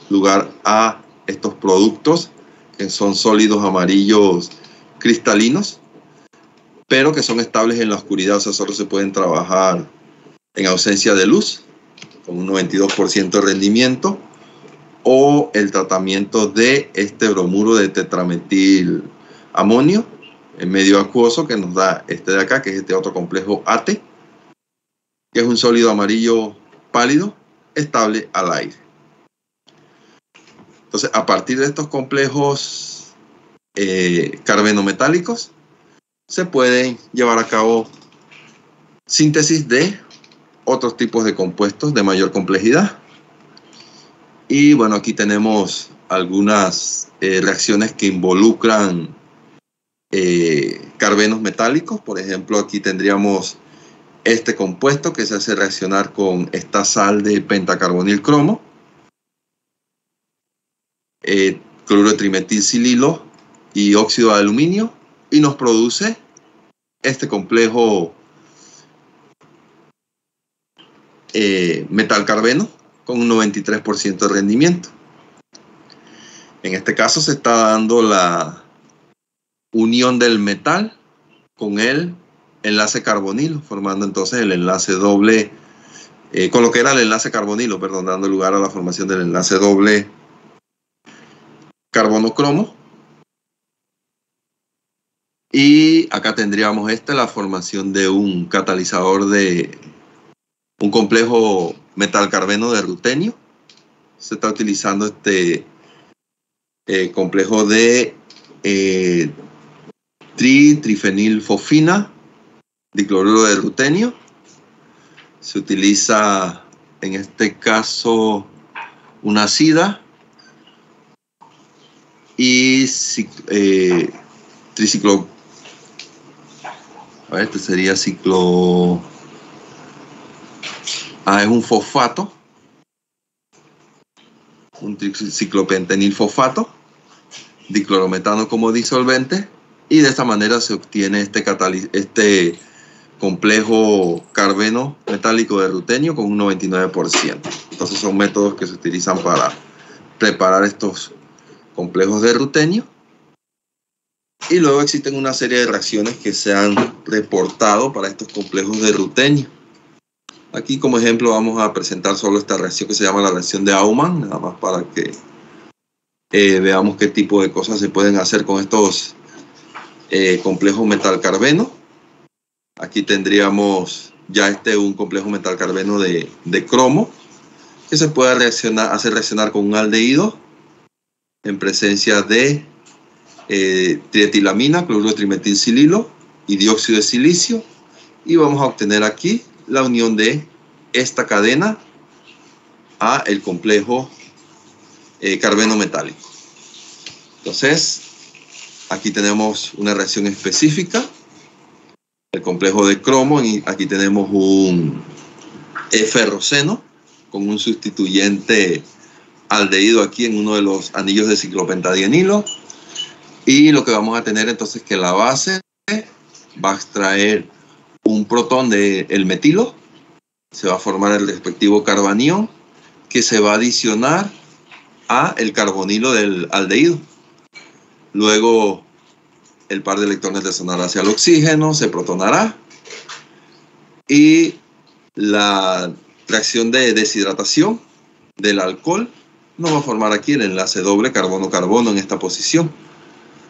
lugar a estos productos que son sólidos amarillos cristalinos, pero que son estables en la oscuridad, o sea, solo se pueden trabajar en ausencia de luz, con un 92% de rendimiento, o el tratamiento de este bromuro de tetrametil amonio en medio acuoso, que nos da este de acá, que es este otro complejo AT, que es un sólido amarillo pálido, estable al aire. Entonces, a partir de estos complejos carbenometálicos, se pueden llevar a cabo síntesis de otros tipos de compuestos de mayor complejidad. Y bueno, aquí tenemos algunas reacciones que involucran carbenos metálicos. Por ejemplo, aquí tendríamos este compuesto que se hace reaccionar con esta sal de pentacarbonil cromo, cloruro de trimetilsililo y óxido de aluminio, y nos produce este complejo metal carbeno con un 93% de rendimiento. En este caso se está dando la unión del metal con el enlace carbonilo, formando entonces el enlace doble, con lo que era el enlace carbonilo, perdón, dando lugar a la formación del enlace doble carbono-cromo. Y acá tendríamos la formación de un catalizador de un complejo metal carbeno de rutenio. Se está utilizando este complejo de trifenilfosfina, dicloruro de rutenio. Se utiliza en este caso una SIDA y triciclo. A ver, este sería ciclo. Es un fosfato, un ciclopentenilfosfato, diclorometano como disolvente, y de esta manera se obtiene este complejo carbeno metálico de rutenio con un 99%. Entonces son métodos que se utilizan para preparar estos complejos de rutenio. Y luego existen una serie de reacciones que se han reportado para estos complejos de rutenio. Aquí como ejemplo vamos a presentar solo esta reacción que se llama la reacción de Aumann, nada más para que veamos qué tipo de cosas se pueden hacer con estos complejos metal carbeno. Aquí tendríamos ya un complejo metal carbeno de cromo, que se puede hacer reaccionar con un aldehído en presencia de trietilamina, cloruro de trimetilsililo y dióxido de silicio, y vamos a obtener aquí la unión de esta cadena a el complejo carbeno metálico. Entonces, aquí tenemos una reacción específica, el complejo de cromo, y aquí tenemos un ferroceno con un sustituyente aldehído aquí en uno de los anillos de ciclopentadienilo, y lo que vamos a tener entonces es que la base va a extraer un protón del metilo, se va a formar el respectivo carbanión que se va a adicionar a el carbonilo del aldehído. Luego el par de electrones resonará hacia el oxígeno, se protonará, y la reacción de deshidratación del alcohol nos va a formar aquí el enlace doble carbono-carbono en esta posición.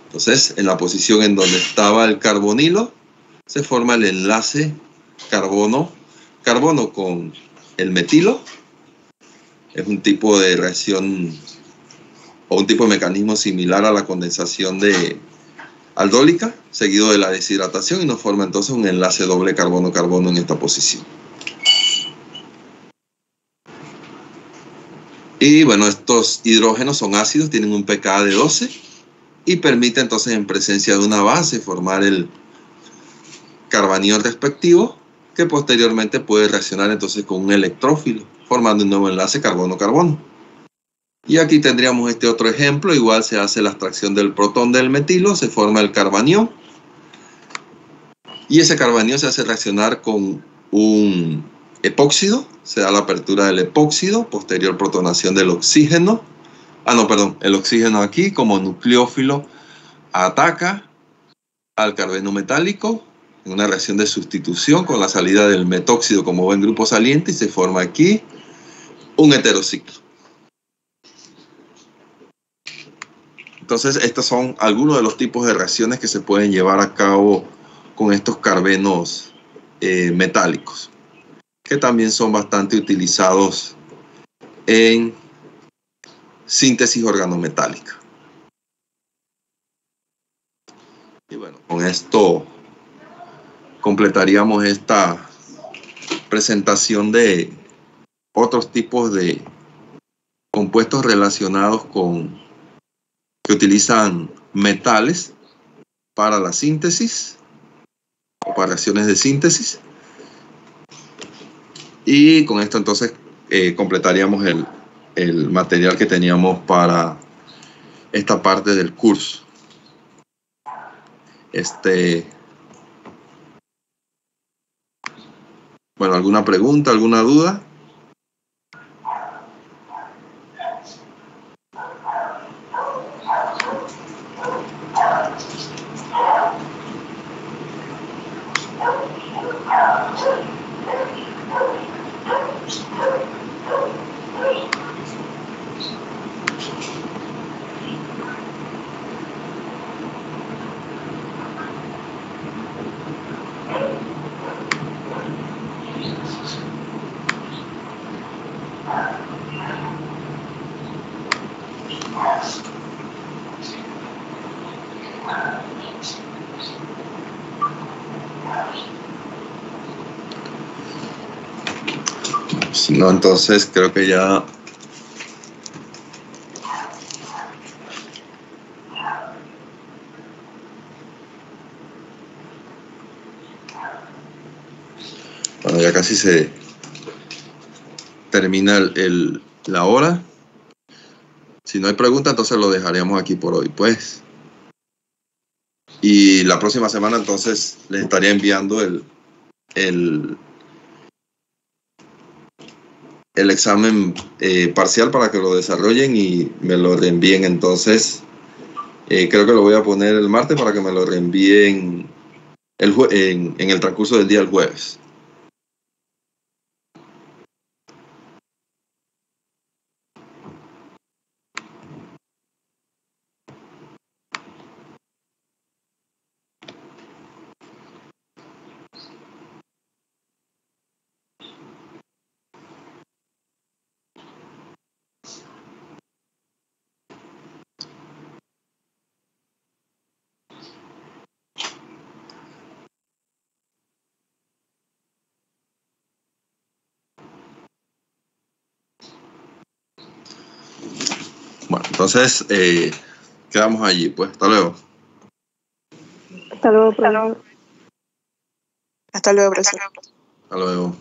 Entonces, en la posición en donde estaba el carbonilo, se forma el enlace carbono-carbono con el metilo. Es un tipo de reacción o un tipo de mecanismo similar a la condensación de aldólica, seguido de la deshidratación, y nos forma entonces un enlace doble carbono-carbono en esta posición. Y bueno, estos hidrógenos son ácidos, tienen un pKa de 12 y permite entonces en presencia de una base formar el carbanión respectivo, que posteriormente puede reaccionar entonces con un electrófilo, formando un nuevo enlace carbono-carbono. Y aquí tendríamos este otro ejemplo. Igual se hace la extracción del protón del metilo, se forma el carbanión, y ese carbanión se hace reaccionar con un epóxido, se da la apertura del epóxido, posterior protonación del oxígeno. El oxígeno aquí como nucleófilo ataca al carbeno metálico en una reacción de sustitución con la salida del metóxido como buen grupo saliente, y se forma aquí un heterociclo. Entonces, estos son algunos de los tipos de reacciones que se pueden llevar a cabo con estos carbenos metálicos, que también son bastante utilizados en síntesis organometálica. Y bueno, con esto completaríamos esta presentación de otros tipos de compuestos relacionados con que utilizan metales para la síntesis o para reacciones de síntesis. Y con esto entonces completaríamos el material que teníamos para esta parte del curso. Bueno, ¿alguna pregunta, alguna duda? Si no, entonces creo que ya bueno, ya casi se termina la hora. Si no hay pregunta, entonces lo dejaremos aquí por hoy, pues. Y la próxima semana entonces les estaría enviando el examen parcial para que lo desarrollen y me lo reenvíen. Entonces, creo que lo voy a poner el martes para que me lo reenvíen en el transcurso del día el jueves. Bueno, entonces quedamos allí, pues. Hasta luego. Hasta luego, profesor. Hasta luego, profesor. Hasta luego.